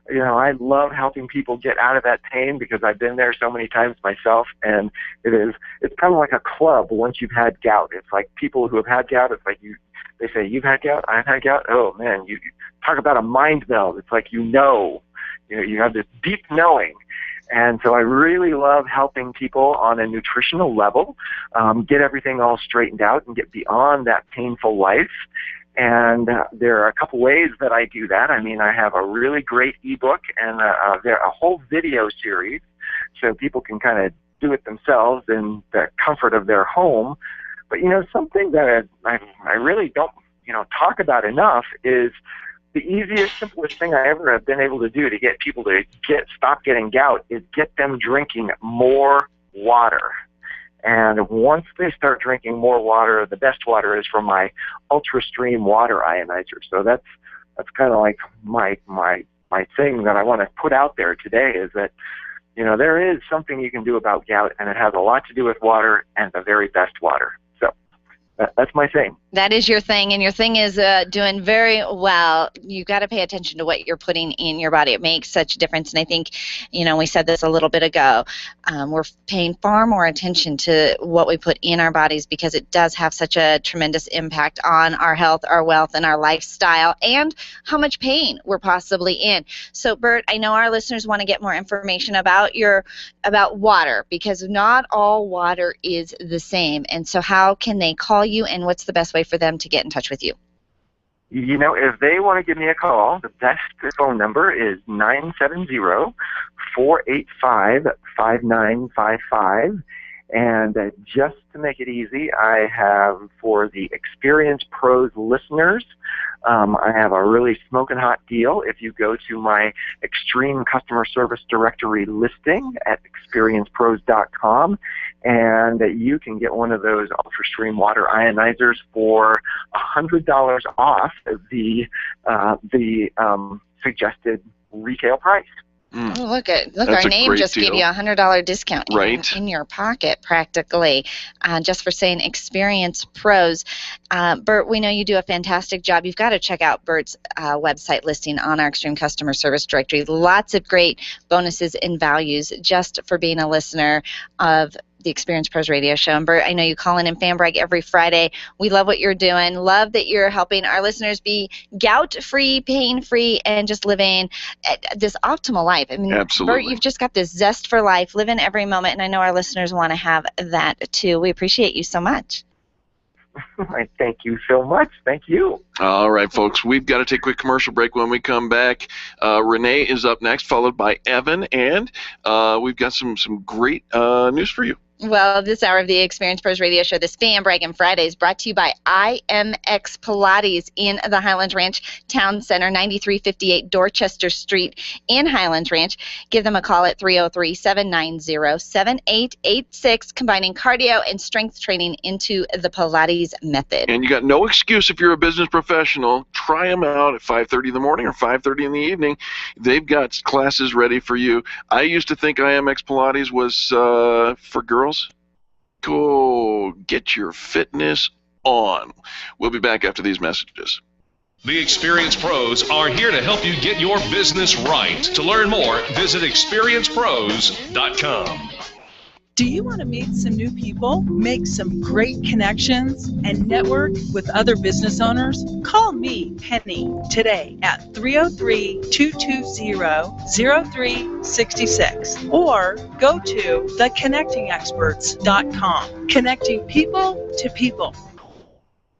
You know, I love helping people get out of that pain because I've been there so many times myself, and it's kind of like a club once you've had gout. It's like people who have had gout, it's like they say, you've had gout, I've had gout. Oh man, you talk about a mind meld. It's like you have this deep knowing. And so I really love helping people on a nutritional level get everything all straightened out and get beyond that painful life. And there are a couple ways that I do that. I mean, I have a really great ebook and a whole video series so people can kind of do it themselves in the comfort of their home. But, something that I really don't, talk about enough is the easiest, simplest thing I ever have been able to do to get people to stop getting gout is get them drinking more water. And once they start drinking more water, the best water is from my UltraStream water ionizer. So that's kind of like my thing that I want to put out there today is that, there is something you can do about gout, and it has a lot to do with water and the very best water. So that's my thing. That is your thing, and your thing is doing very well. You've got to pay attention to what you're putting in your body. It makes such a difference, and I think, we said this a little bit ago. We're paying far more attention to what we put in our bodies because it does have such a tremendous impact on our health, our wealth, and our lifestyle, and how much pain we're possibly in. So, Bert, I know our listeners want to get more information about water because not all water is the same. And so how can they call you, and what's the best way for them to get in touch with you? If they want to give me a call, the best phone number is 970-485-5955. And just to make it easy, I have, for the Experience Pros listeners, I have a really smoking hot deal. If you go to my Extreme Customer Service Directory listing at experiencepros.com, and you can get one of those UltraStream water ionizers for $100 off the suggested retail price. Oh, look, our name just gave you a $100 discount in your pocket, practically, just for saying Experience Pros. Bert, we know you do a fantastic job. You've got to check out Bert's website listing on our Extreme Customer Service Directory. Lots of great bonuses and values just for being a listener of the Experience Pros Radio Show. And Bert, I know you call in and fan brag every Friday. We love what you're doing. Love that you're helping our listeners be gout-free, pain-free, and just living this optimal life. I mean, absolutely. Bert, you've just got this zest for life, living every moment, and I know our listeners want to have that too. We appreciate you so much. Thank you so much. Thank you. All right, folks, we've got to take a quick commercial break. When we come back, Renee is up next, followed by Evan, and we've got some great news for you. Well, this hour of the Experience Pros Radio Show, this Fan Braggin' Friday, is brought to you by IMX Pilates in the Highlands Ranch Town Center, 9358 Dorchester Street in Highlands Ranch. Give them a call at 303-790-7886, combining cardio and strength training into the Pilates method. And you got no excuse if you're a business professional. Try them out at 5:30 in the morning or 5:30 in the evening. They've got classes ready for you. I used to think IMX Pilates was for girls. Go get your fitness on. We'll be back after these messages. The Experience Pros are here to help you get your business right. To learn more, visit experiencepros.com. Do you want to meet some new people, make some great connections, and network with other business owners? Call me, Penny, today at 303-220-0366 or go to theconnectingexperts.com. Connecting people to people.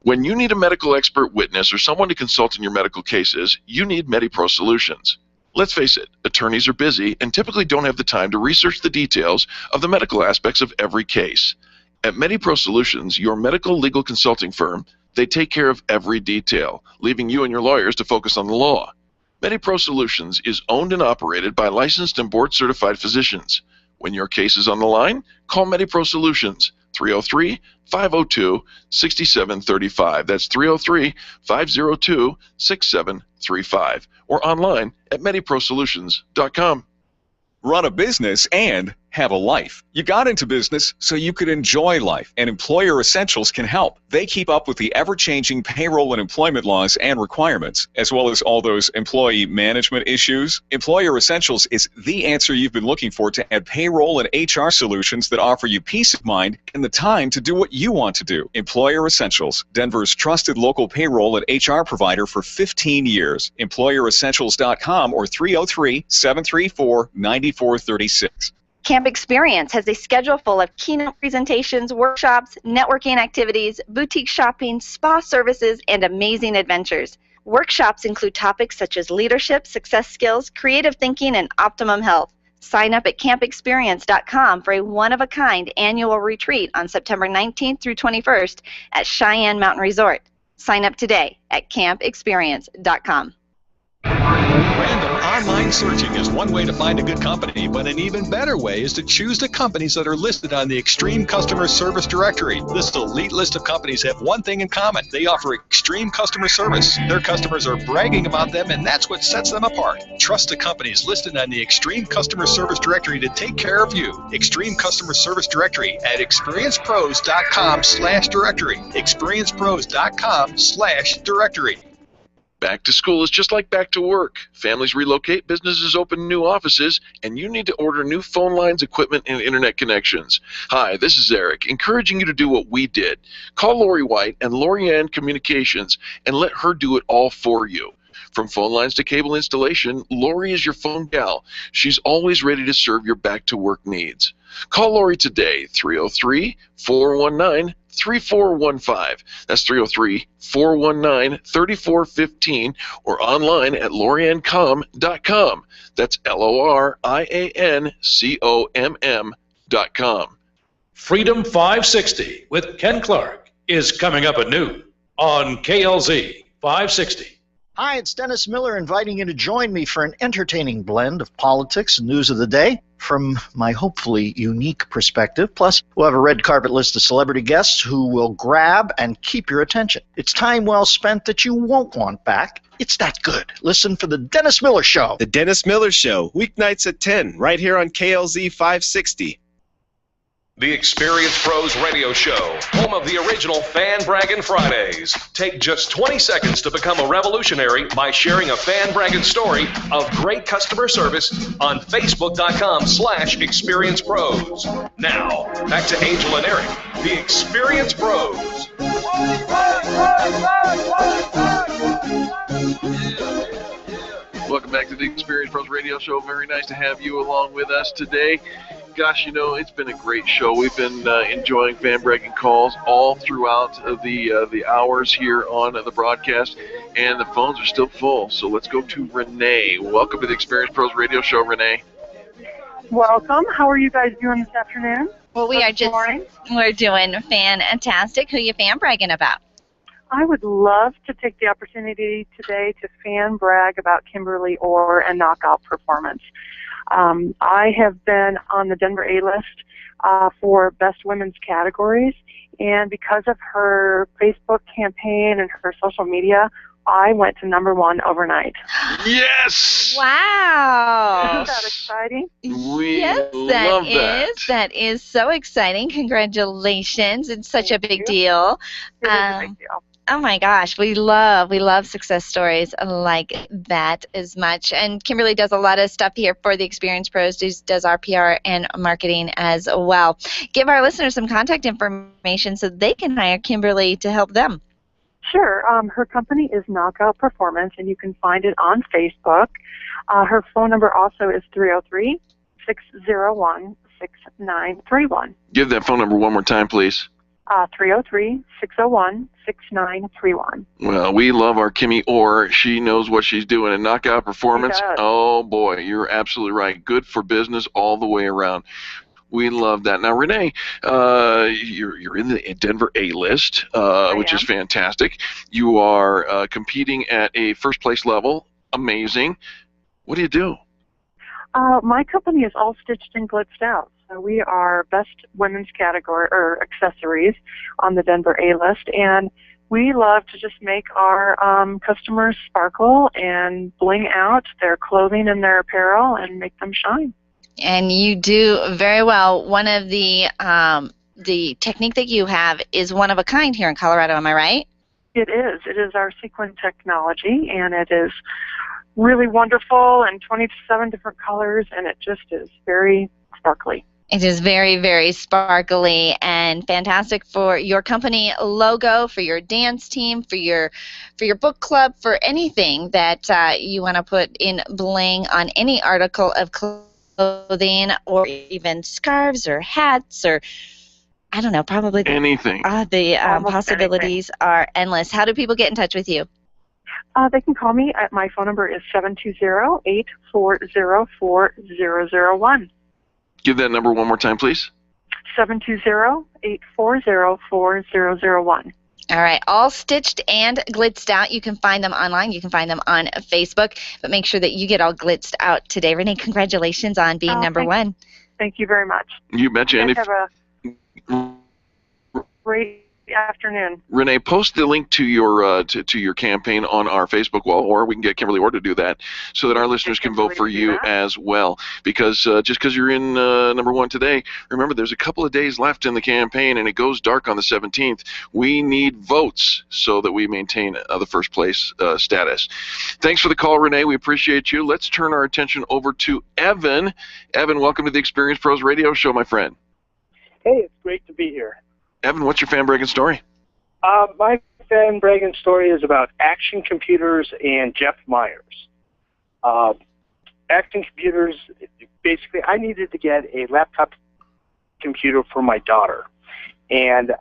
When you need a medical expert witness or someone to consult in your medical cases, you need MediPro Solutions. Let's face it, attorneys are busy and typically don't have the time to research the details of the medical aspects of every case. At MediPro Solutions, your medical legal consulting firm, they take care of every detail, leaving you and your lawyers to focus on the law. MediPro Solutions is owned and operated by licensed and board-certified physicians. When your case is on the line, call MediPro Solutions, 303-502-6735. That's 303-502-6735. Or online at mediprosolutions.com. Run a business and have a life. You got into business so you could enjoy life, and Employer Essentials can help. They keep up with the ever-changing payroll and employment laws and requirements, as well as all those employee management issues. Employer Essentials is the answer you've been looking for to add payroll and HR solutions that offer you peace of mind and the time to do what you want to do. Employer Essentials, Denver's trusted local payroll and HR provider for 15 years. EmployerEssentials.com or 303-734-9436. Camp Experience has a schedule full of keynote presentations, workshops, networking activities, boutique shopping, spa services, and amazing adventures. Workshops include topics such as leadership, success skills, creative thinking, and optimum health. Sign up at campexperience.com for a one-of-a-kind annual retreat on September 19th through 21st at Cheyenne Mountain Resort. Sign up today at campexperience.com. Random online searching is one way to find a good company, but an even better way is to choose the companies that are listed on the Extreme Customer Service Directory. This elite list of companies have one thing in common. They offer extreme customer service. Their customers are bragging about them, and that's what sets them apart. Trust the companies listed on the Extreme Customer Service Directory to take care of you. Extreme Customer Service Directory at experiencepros.com/directory. experiencepros.com/directory. Back to school is just like back to work. Families relocate, businesses open new offices, and you need to order new phone lines, equipment, and internet connections. Hi, this is Eric, encouraging you to do what we did. Call Lori White and Lorianne Communications and let her do it all for you. From phone lines to cable installation, Lori is your phone gal. She's always ready to serve your back-to-work needs. Call Lori today, 303-419-3415. That's 303-419-3415 or online at loriancom.com. That's LORIANCOMM.com. Freedom 560 with Ken Clark is coming up at noon on KLZ 560. Hi, it's Dennis Miller inviting you to join me for an entertaining blend of politics and news of the day from my hopefully unique perspective. Plus, we'll have a red carpet list of celebrity guests who will grab and keep your attention. It's time well spent that you won't want back. It's that good. Listen for The Dennis Miller Show. The Dennis Miller Show, weeknights at 10, right here on KLZ 560. The Experience Pros Radio Show, home of the original Fan Braggin' Fridays. Take just 20 seconds to become a revolutionary by sharing a Fan Braggin' story of great customer service on Facebook.com/Experience Pros. Now, back to Angel and Eric, the Experience Pros. Welcome back to the Experience Pros Radio Show. Very nice to have you along with us today. Gosh, you know, it's been a great show. We've been enjoying fan bragging calls all throughout the hours here on the broadcast, and the phones are still full. So let's go to Renee. Welcome to the Experience Pros Radio Show, Renee. Welcome. How are you guys doing this afternoon? Well, we're doing fantastic. Who you fan bragging about? I would love to take the opportunity today to fan brag about Kimberly Orr and Knockout Performance. I have been on the Denver A-list for Best Women's categories, and because of her Facebook campaign and her social media, I went to #1 overnight. Yes! Wow! Isn't that exciting? Yes, love that. That is so exciting. Congratulations. It's such a big deal. It is a big deal. Oh my gosh, we love success stories like that as much. And Kimberly does a lot of stuff here for the Experience Pros, does our PR and marketing as well. Give our listeners some contact information so they can hire Kimberly to help them. Sure. Her company is Knockout Performance, and you can find it on Facebook. Her phone number also is 303-601-6931. Give that phone number one more time, please. 303-601-6931. Well, we love our Kimmy Orr. She knows what she's doing in Knockout Performance. She does. Oh, boy, you're absolutely right. Good for business all the way around. We love that. Now, Renee, you're in the Denver A-list, which is fantastic. You are competing at a first-place level. Amazing. What do you do? My company is all stitched and glitzed out. So we are best women's category or accessories on the Denver A-list, and we love to just make our customers sparkle and bling out their clothing and their apparel and make them shine. And you do very well. One of the technique that you have is one of a kind here in Colorado, am I right? It is. It is our sequin technology, and it is really wonderful and 27 different colors, and it just is very sparkly. It is very, very sparkly and fantastic for your company logo, for your dance team, for your book club, for anything that you want to put in bling on any article of clothing, or even scarves or hats, or I don't know, probably anything. The possibilities are endless. How do people get in touch with you? They can call me. My phone number is 720-840-4001. Give that number one more time, please. 720-840-4001. All right, all stitched and glitzed out. You can find them online. You can find them on Facebook, but make sure that you get all glitzed out today. Renee, congratulations on being number one. Thank you very much. You betcha. And Have a great afternoon. Renee, post the link to your to your campaign on our Facebook wall, or we can get Kimberly Orr to do that, so that our listeners can vote for you as well. Because just because you're in number one today, remember there's a couple of days left in the campaign, and it goes dark on the 17th. We need votes so that we maintain the first place status. Thanks for the call, Renee. We appreciate you. Let's turn our attention over to Evan. Evan, welcome to the Experience Pros Radio Show, my friend. Hey, it's great to be here. Evan, what's your fan Braggin story? My fan Braggin story is about Action Computers and Jeff Myers. Action Computers, basically, I needed to get a laptop computer for my daughter. And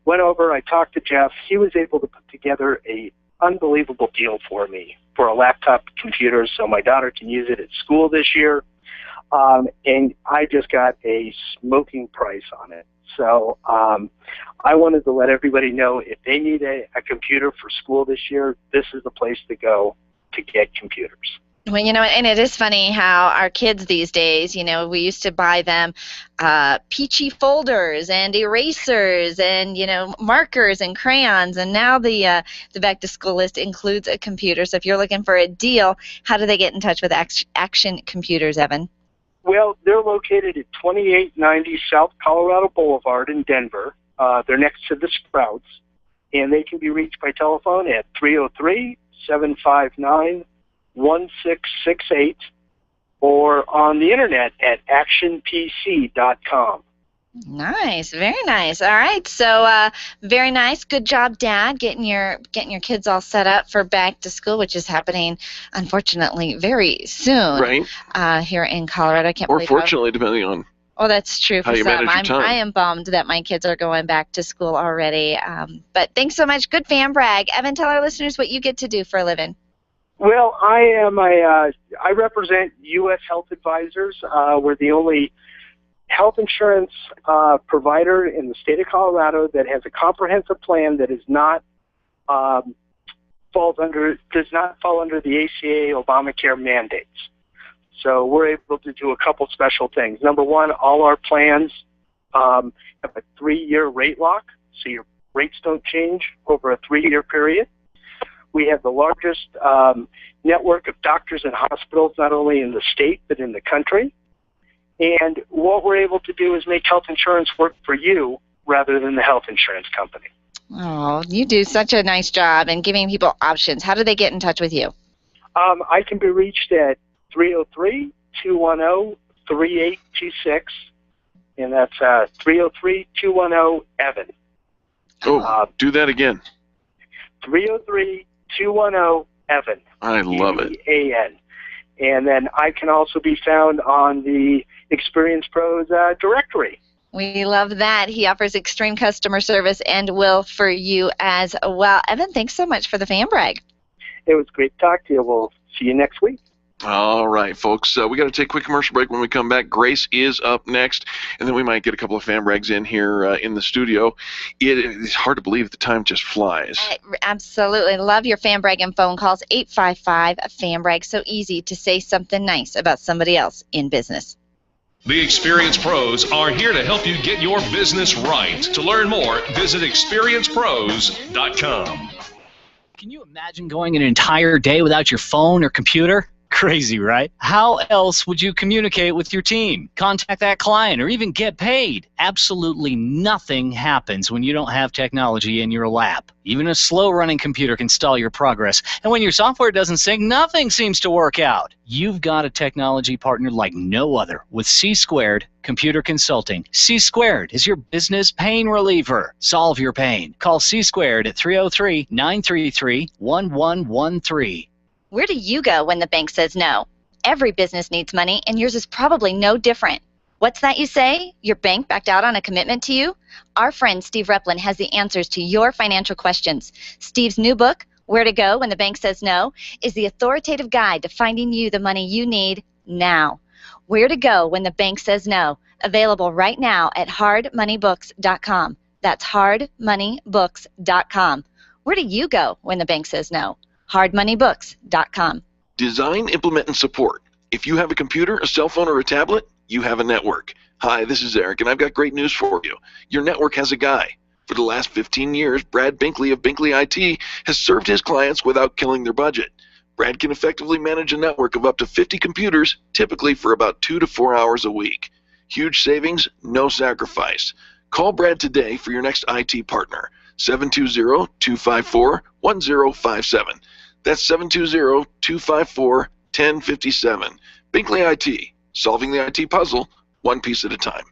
went over, I talked to Jeff. He was able to put together a unbelievable deal for me for a laptop computer so my daughter can use it at school this year. And I just got a smoking price on it. So I wanted to let everybody know if they need a computer for school this year, this is the place to go to get computers. Well, you know, and it is funny how our kids these days, you know, we used to buy them peachy folders and erasers and, you know, markers and crayons, and now the back-to-school list includes a computer. So if you're looking for a deal, how do they get in touch with Action Computers, Evan? Well, they're located at 2890 South Colorado Boulevard in Denver. They're next to the Sprouts, and they can be reached by telephone at 303-759-1668 or on the internet at actionpc.com. Nice, very nice. All right, so very nice. Good job, Dad, getting your kids all set up for back to school, which is happening, unfortunately, very soon. Right. Here in Colorado. I can't Or believe fortunately, depending on Oh, that's true how for you some. manage your time. I am bummed that my kids are going back to school already. But thanks so much. Good fan brag. Evan, tell our listeners what you get to do for a living. Well, I represent U.S. Health Advisors. We're the only health insurance provider in the state of Colorado that has a comprehensive plan that does not fall under the ACA Obamacare mandates. So we're able to do a couple special things. Number one, all our plans have a 3-year rate lock, so your rates don't change over a 3-year period. We have the largest network of doctors and hospitals, not only in the state but in the country. And what we're able to do is make health insurance work for you rather than the health insurance company. Oh, you do such a nice job in giving people options. How do they get in touch with you? I can be reached at 303-210-3826, and that's 303-210-EVAN. Oh, do that again. 303-210-EVAN. I love it. EVAN. And then I can also be found on the Experience Pros directory. We love that. He offers extreme customer service and will for you as well. Evan, thanks so much for the fan brag. It was great to talk to you. We'll see you next week. All right, folks. We got to take a quick commercial break. When we come back, Grace is up next, and then we might get a couple of fan brags in here in the studio. It's hard to believe the time just flies. I absolutely love your fan brag and phone calls. 855-FAN-BRAG. So easy to say something nice about somebody else in business. The Experience Pros are here to help you get your business right. To learn more, visit experiencepros.com. Can you imagine going an entire day without your phone or computer? Crazy, right? How else would you communicate with your team, contact that client, or even get paid? Absolutely nothing happens when you don't have technology in your lap. Even a slow-running computer can stall your progress. And when your software doesn't sync, nothing seems to work out. You've got a technology partner like no other with C-Squared Computer Consulting. C-Squared is your business pain reliever. Solve your pain. Call C-Squared at 303-933-1113. Where do you go when the bank says no? Every business needs money, and yours is probably no different. What's that you say? Your bank backed out on a commitment to you? Our friend Steve Replin has the answers to your financial questions. Steve's new book, Where to Go When the Bank Says No, is the authoritative guide to finding you the money you need now. Where to Go When the Bank Says No, available right now at hardmoneybooks.com. That's hardmoneybooks.com. Where do you go when the bank says no? hardmoneybooks.com. Design, implement, and support. If you have a computer, a cell phone, or a tablet, you have a network. Hi, this is Eric, and I've got great news for you. Your network has a guy. For the last 15 years, Brad Binkley of Binkley IT has served his clients without killing their budget. Brad can effectively manage a network of up to 50 computers, typically for about 2 to 4 hours a week. Huge savings, no sacrifice. Call Brad today for your next IT partner. 720-254-1057. That's 720-254-1057. Binkley IT, solving the IT puzzle one piece at a time.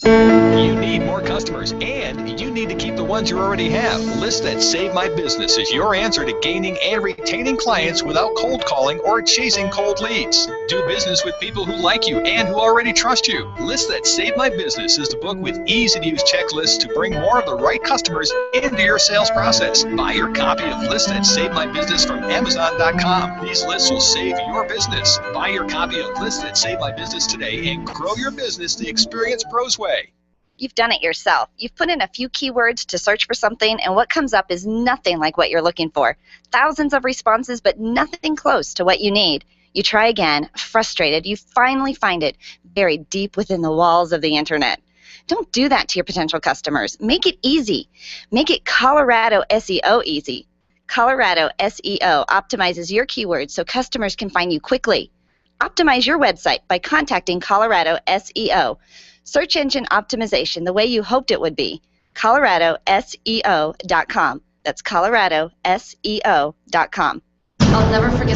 You need more customers, and you need to keep the ones you already have. List That Save My Business is your answer to gaining and retaining clients without cold calling or chasing cold leads. Do business with people who like you and who already trust you. List That Save My Business is the book with easy-to-use checklists to bring more of the right customers into your sales process. Buy your copy of List That Save My Business from Amazon.com. These lists will save your business. Buy your copy of List That Save My Business today and grow your business the Experience Pros way. You've done it yourself. You've put in a few keywords to search for something, and what comes up is nothing like what you're looking for. Thousands of responses, but nothing close to what you need. You try again, frustrated. You finally find it buried deep within the walls of the internet. Don't do that to your potential customers. Make it easy. Make it Colorado SEO easy. Colorado SEO optimizes your keywords so customers can find you quickly. Optimize your website by contacting Colorado SEO. Search engine optimization the way you hoped it would be. ColoradoSEO.com. That's ColoradoSEO.com. I'll never forget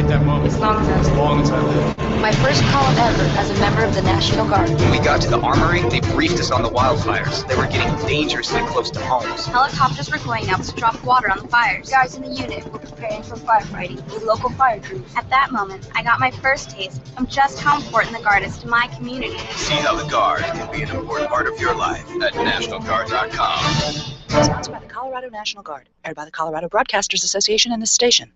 that moment. As long as I live. My first call ever as a member of the National Guard. When we got to the armory, they briefed us on the wildfires. They were getting dangerously close to homes. Helicopters were going out to drop water on the fires. Guys in the unit were preparing for firefighting with local fire crews. At that moment, I got my first taste of just how important the Guard is to my community. See how the Guard can be an important part of your life at NationalGuard.com. Sponsored by the Colorado National Guard, aired by the Colorado Broadcasters Association and this station.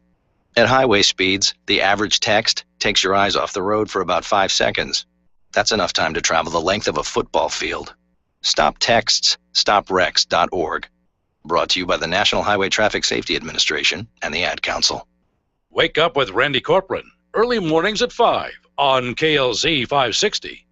At highway speeds, the average text takes your eyes off the road for about 5 seconds. That's enough time to travel the length of a football field. Stop texts, stopwrecks.org. Brought to you by the National Highway Traffic Safety Administration and the Ad Council. Wake up with Randy Corcoran, early mornings at 5 on KLZ 560.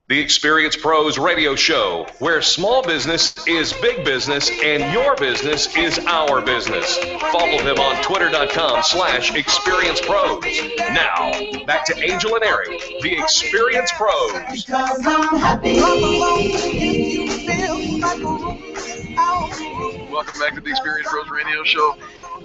The Experience Pros radio show, where small business is big business and your business is our business. Follow them on twitter.com/experiencepros. Now, back to Angel and Eric, the Experience Pros. Because I'm happy. Welcome back to the Experience Pros Radio Show.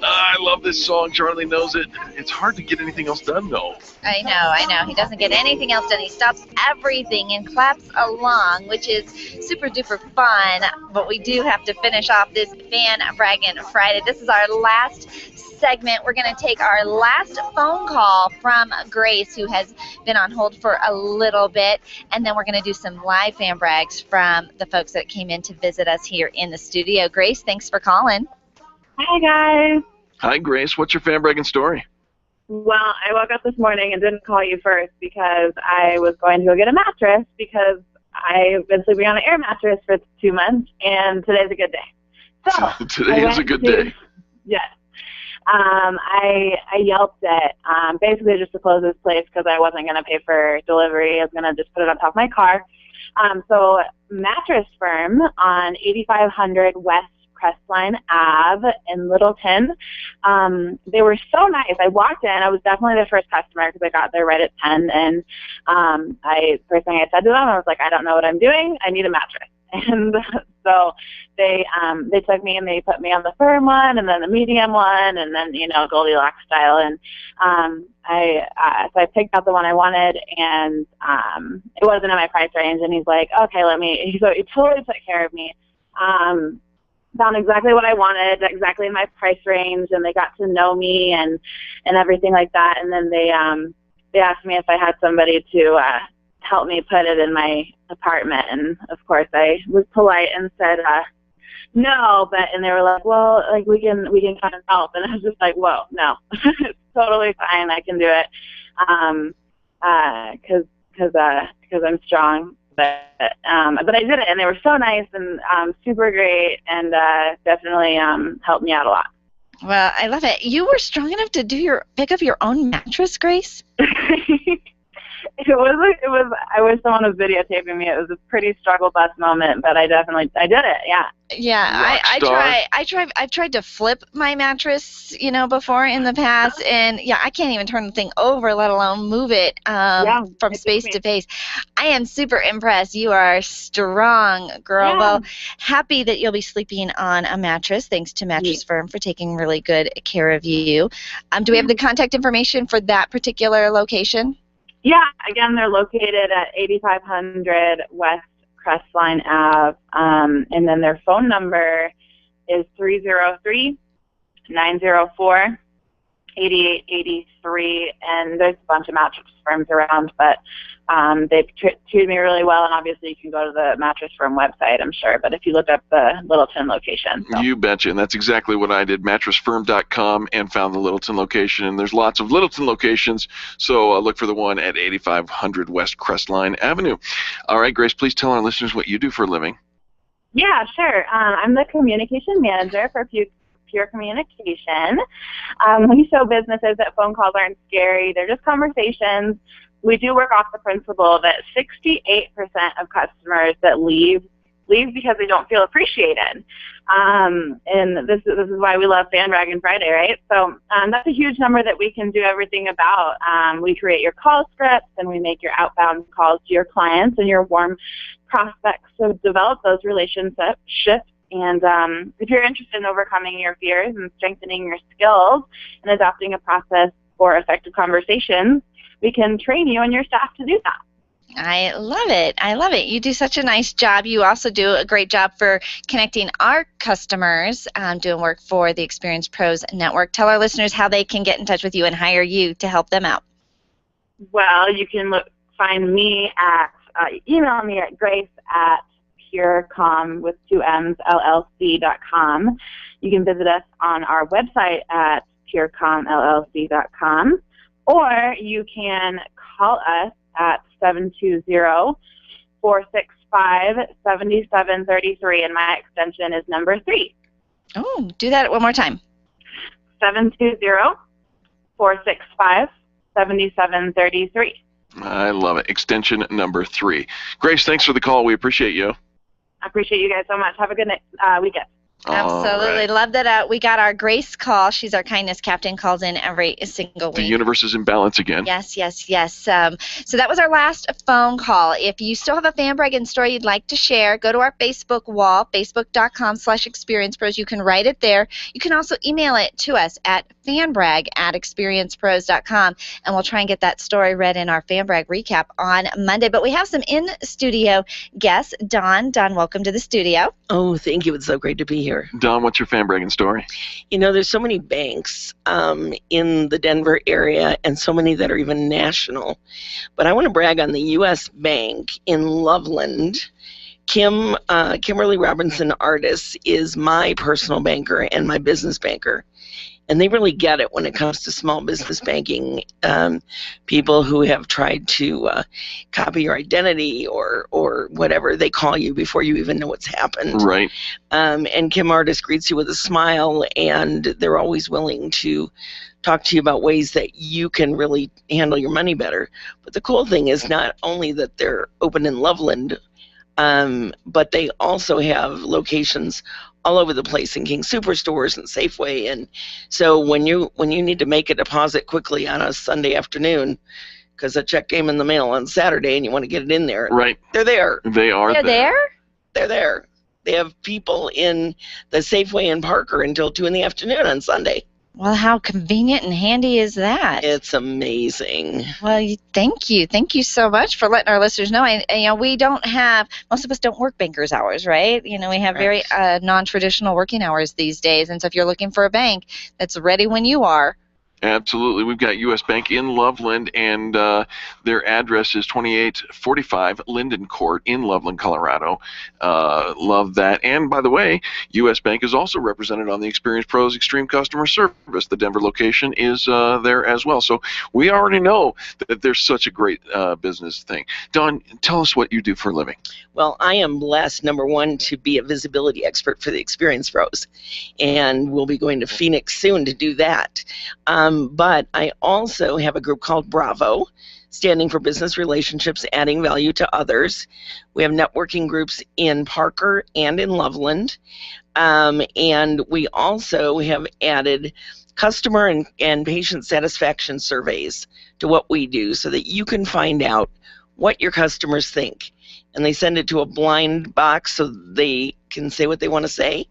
I love this song. Charlie knows it. It's hard to get anything else done, though. I know. He doesn't get anything else done. He stops everything and claps along, which is super duper fun. But we do have to finish off this Fan Braggin' Friday. This is our last segment. We're going to take our last phone call from Grace, who has been on hold for a little bit, and then we're going to do some live fan brags from the folks that came in to visit us here in the studio. Grace, thanks for calling. Hi, guys. Hi, Grace. What's your fan bragging story? Well, I woke up this morning and didn't call you first because I was going to go get a mattress because I've been sleeping on an air mattress for 2 months, and today's a good day. So Today is a good day. Yes. I Yelped it, basically just to close this place because I wasn't going to pay for delivery. I was going to just put it on top of my car. So Mattress Firm on 8500 West Crestline Ave in Littleton. They were so nice. I walked in. I was definitely the first customer because I got there right at 10. And first thing I said to them, I was like, I don't know what I'm doing. I need a mattress. And so they took me and they put me on the firm one and then the medium one and then, Goldilocks style. And so I picked out the one I wanted, and it wasn't in my price range. And he's like, okay, so he totally took care of me. Found exactly what I wanted, exactly in my price range, and they got to know me and everything like that. And then they asked me if I had somebody to help me put it in my apartment, and of course I was polite and said no, and they were like, well, like we can come and help, and I was just like, whoa, no, it's totally fine, I can do it, because I'm strong. But I did it, and they were so nice and super great, and definitely helped me out a lot. Well, I love it. You were strong enough to pick up your own mattress, Grace? I wish someone was videotaping me. It was a pretty struggle bus moment, but I did it. Yeah. Yeah, I've tried to flip my mattress, before in the past, and I can't even turn the thing over, let alone move it from space to face. I am super impressed. You are strong, girl. Yeah. Well, happy that you'll be sleeping on a mattress. Thanks to Mattress Firm for taking really good care of you. Do we have the contact information for that particular location? Yeah, again, they're located at 8500 West Crestline Ave, and then their phone number is 303-904-8883, and there's a bunch of mattress firms around, but they've treated me really well, and obviously you can go to the Mattress Firm website, I'm sure, but if you look up the Littleton location. So. You betcha, and that's exactly what I did, mattressfirm.com, and found the Littleton location, and there's lots of Littleton locations, so look for the one at 8500 West Crestline Avenue. All right, Grace, please tell our listeners what you do for a living. Yeah, sure. I'm the communication manager for Pure Communication. We show businesses that phone calls aren't scary. They're just conversations. We do work off the principle that 68% of customers that leave because they don't feel appreciated. And this is why we love Fan Braggin' Friday, right? So that's a huge number that we can do everything about. We create your call scripts, and we make your outbound calls to your clients and your warm prospects to develop those relationships. And if you're interested in overcoming your fears and strengthening your skills and adopting a process for effective conversations, we can train you and your staff to do that. I love it. You do such a nice job. You also do a great job for connecting our customers, doing work for the Experience Pros Network. Tell our listeners how they can get in touch with you and hire you to help them out. Well, you can find me at, email me at grace@purecom with 2 M's, LLC.com. You can visit us on our website at purecomllc.com. Or you can call us at 720-465-7733, and my extension is number 3. Oh, do that one more time. 720-465-7733. I love it. Extension number 3. Grace, thanks for the call. We appreciate you. I appreciate you guys so much. Have a good weekend. Absolutely. Love that we got our Grace call. She's our kindness captain, calls in every single The week. universe is in balance again. Yes. So that was our last phone call. If you still have a fan Braggin story you'd like to share, go to our Facebook wall, facebook.com/experiencepros. You can write it there. You can also email it to us at fanbrag@experiencepros.com, and we'll try and get that story read in our FanBrag recap on Monday. But we have some in-studio guests. Dawn, welcome to the studio. Oh, thank you. It's so great to be here. Don, what's your fan bragging story? You know, there's so many banks in the Denver area and so many that are even national. But I want to brag on the U.S. Bank in Loveland. Kimberly Robinson Artis is my personal banker and my business banker. And they really get it when it comes to small business banking. People who have tried to copy your identity or whatever, they call you before you even know what's happened. Right. And Kim Artis greets you with a smile, and they're always willing to talk to you about ways that you can really handle your money better. But the cool thing is not only that they're open in Loveland, but they also have locations all over the place in King Superstores and Safeway. And so when you need to make a deposit quickly on a Sunday afternoon because a check came in the mail on Saturday and you want to get it in there, right? They're there. They are there. They're there. They have people in the Safeway in Parker until 2 in the afternoon on Sunday. Well, how convenient and handy is that? It's amazing. Well, thank you. Thank you so much for letting our listeners know. We don't have, most of us don't work bankers hours, right? We have very non-traditional working hours these days. And so if you're looking for a bank that's ready when you are, Absolutely. We've got U.S. Bank in Loveland, and their address is 2845 Linden Court in Loveland, Colorado. Love that. And by the way, U.S. Bank is also represented on the Experience Pros Extreme Customer Service. The Denver location is there as well. So we already know that there's such a great business thing. Dawn, tell us what you do for a living. Well, I am blessed, number one, to be a visibility expert for the Experience Pros, and we'll be going to Phoenix soon to do that. But I also have a group called Bravo, standing for Business Relationships, Adding Value to Others. We have networking groups in Parker and in Loveland. And we also have added customer and patient satisfaction surveys to what we do so that you can find out what your customers think. And they send it to a blind box so they can say what they want to say.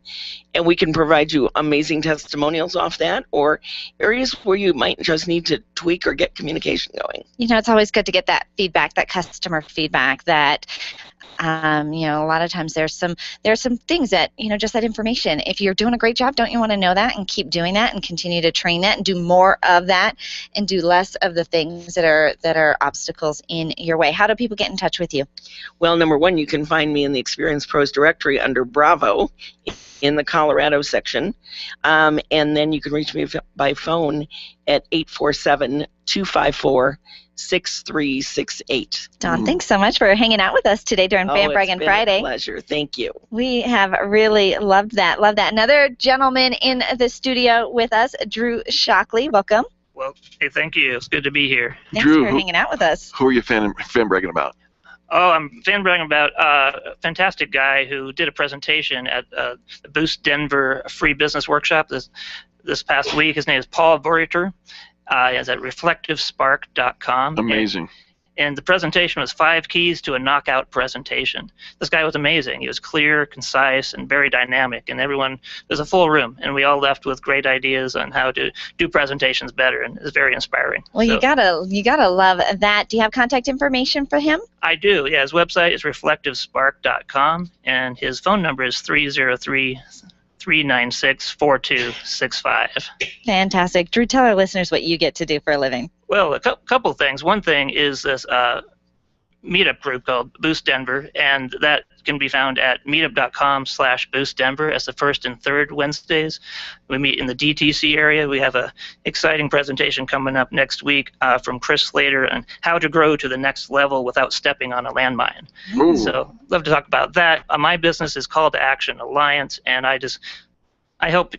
And we can provide you amazing testimonials off that, or areas where you might just need to tweak or get communication going. It's always good to get that feedback, that customer feedback that, a lot of times there's some things that, just that information. If you're doing a great job, don't you want to know that and keep doing that and continue to train that and do more of that and do less of the things that are obstacles in your way? How do people get in touch with you? Well, number one, you can find me in the Experience Pros directory under Bravo in the Colorado section. And then you can reach me by phone at 847-254-6368. Dawn, thanks so much for hanging out with us today during Fan Braggin' Friday. It's been a pleasure. Thank you. We have really loved that. Another gentleman in the studio with us, Drew Shockley. Welcome. Well, hey, thank you. It's good to be here. Thanks Drew, for hanging out with us. Who are you fan bragging about? Oh, I'm fan bragging about a fantastic guy who did a presentation at the Boost Denver Free Business Workshop this past week. His name is Paul Boriter. He's at reflectivespark.com. Amazing. And the presentation was 5 keys to a knockout presentation. This guy was amazing. He was clear, concise, and very dynamic. And there's a full room, and we all left with great ideas on how to do presentations better, and it's very inspiring. Well, you gotta love that. Do you have contact information for him? I do. Yeah, his website is reflectivespark.com, and his phone number is 303-396-4265. Fantastic. Drew, tell our listeners what you get to do for a living. Well, a couple things. One thing is this meetup group called Boost Denver, and that can be found at meetup.com/boostdenver as the first and third Wednesdays. We meet in the DTC area. We have an exciting presentation coming up next week from Chris Slater on how to grow to the next level without stepping on a landmine. Ooh. So love to talk about that. My business is Call to Action Alliance, and I help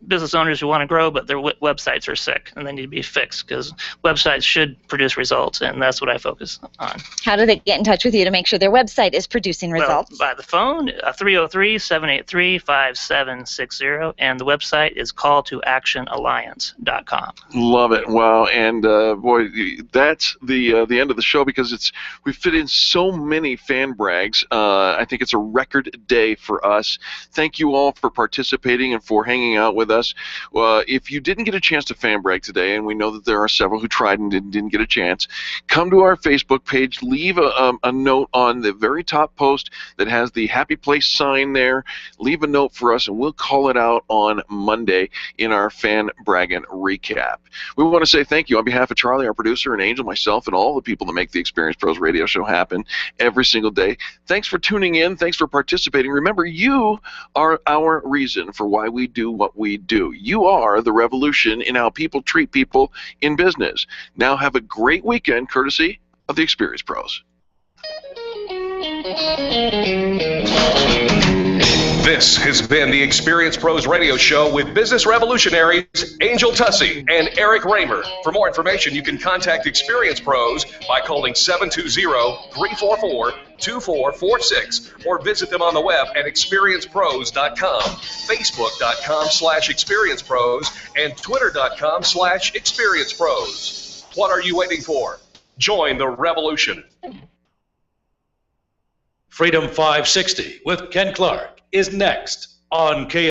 business owners who want to grow, but their websites are sick and they need to be fixed, because websites should produce results, and that's what I focus on. How do they get in touch with you to make sure their website is producing results? Well, by the phone, 303-783-5760, and the website is calltoactionalliance.com. Love it. Wow. And boy, that's the end of the show, because we fit in so many fan brags. I think it's a record day for us. Thank you all for participating and for hanging out with us. If you didn't get a chance to fan brag today, and we know that there are several who tried and didn't get a chance, come to our Facebook page, leave a note on the very top post that has the Happy Place sign there. Leave a note for us, and we'll call it out on Monday in our fan bragging recap. We want to say thank you on behalf of Charlie, our producer, and Angel, myself, and all the people that make the Experience Pros radio show happen every single day. Thanks for tuning in. Thanks for participating. Remember, you are our reason for why we do what we do. You are the revolution in how people treat people in business. Now have a great weekend, courtesy of the Experience Pros. This has been the Experience Pros Radio Show with business revolutionaries Angel Tussey and Eric Raymer. For more information, you can contact Experience Pros by calling 720-344-2446 or visit them on the web at experiencepros.com, facebook.com/experiencepros, and twitter.com/experiencepros. What are you waiting for? Join the revolution. Freedom 560 with Ken Clark is next on KLZ.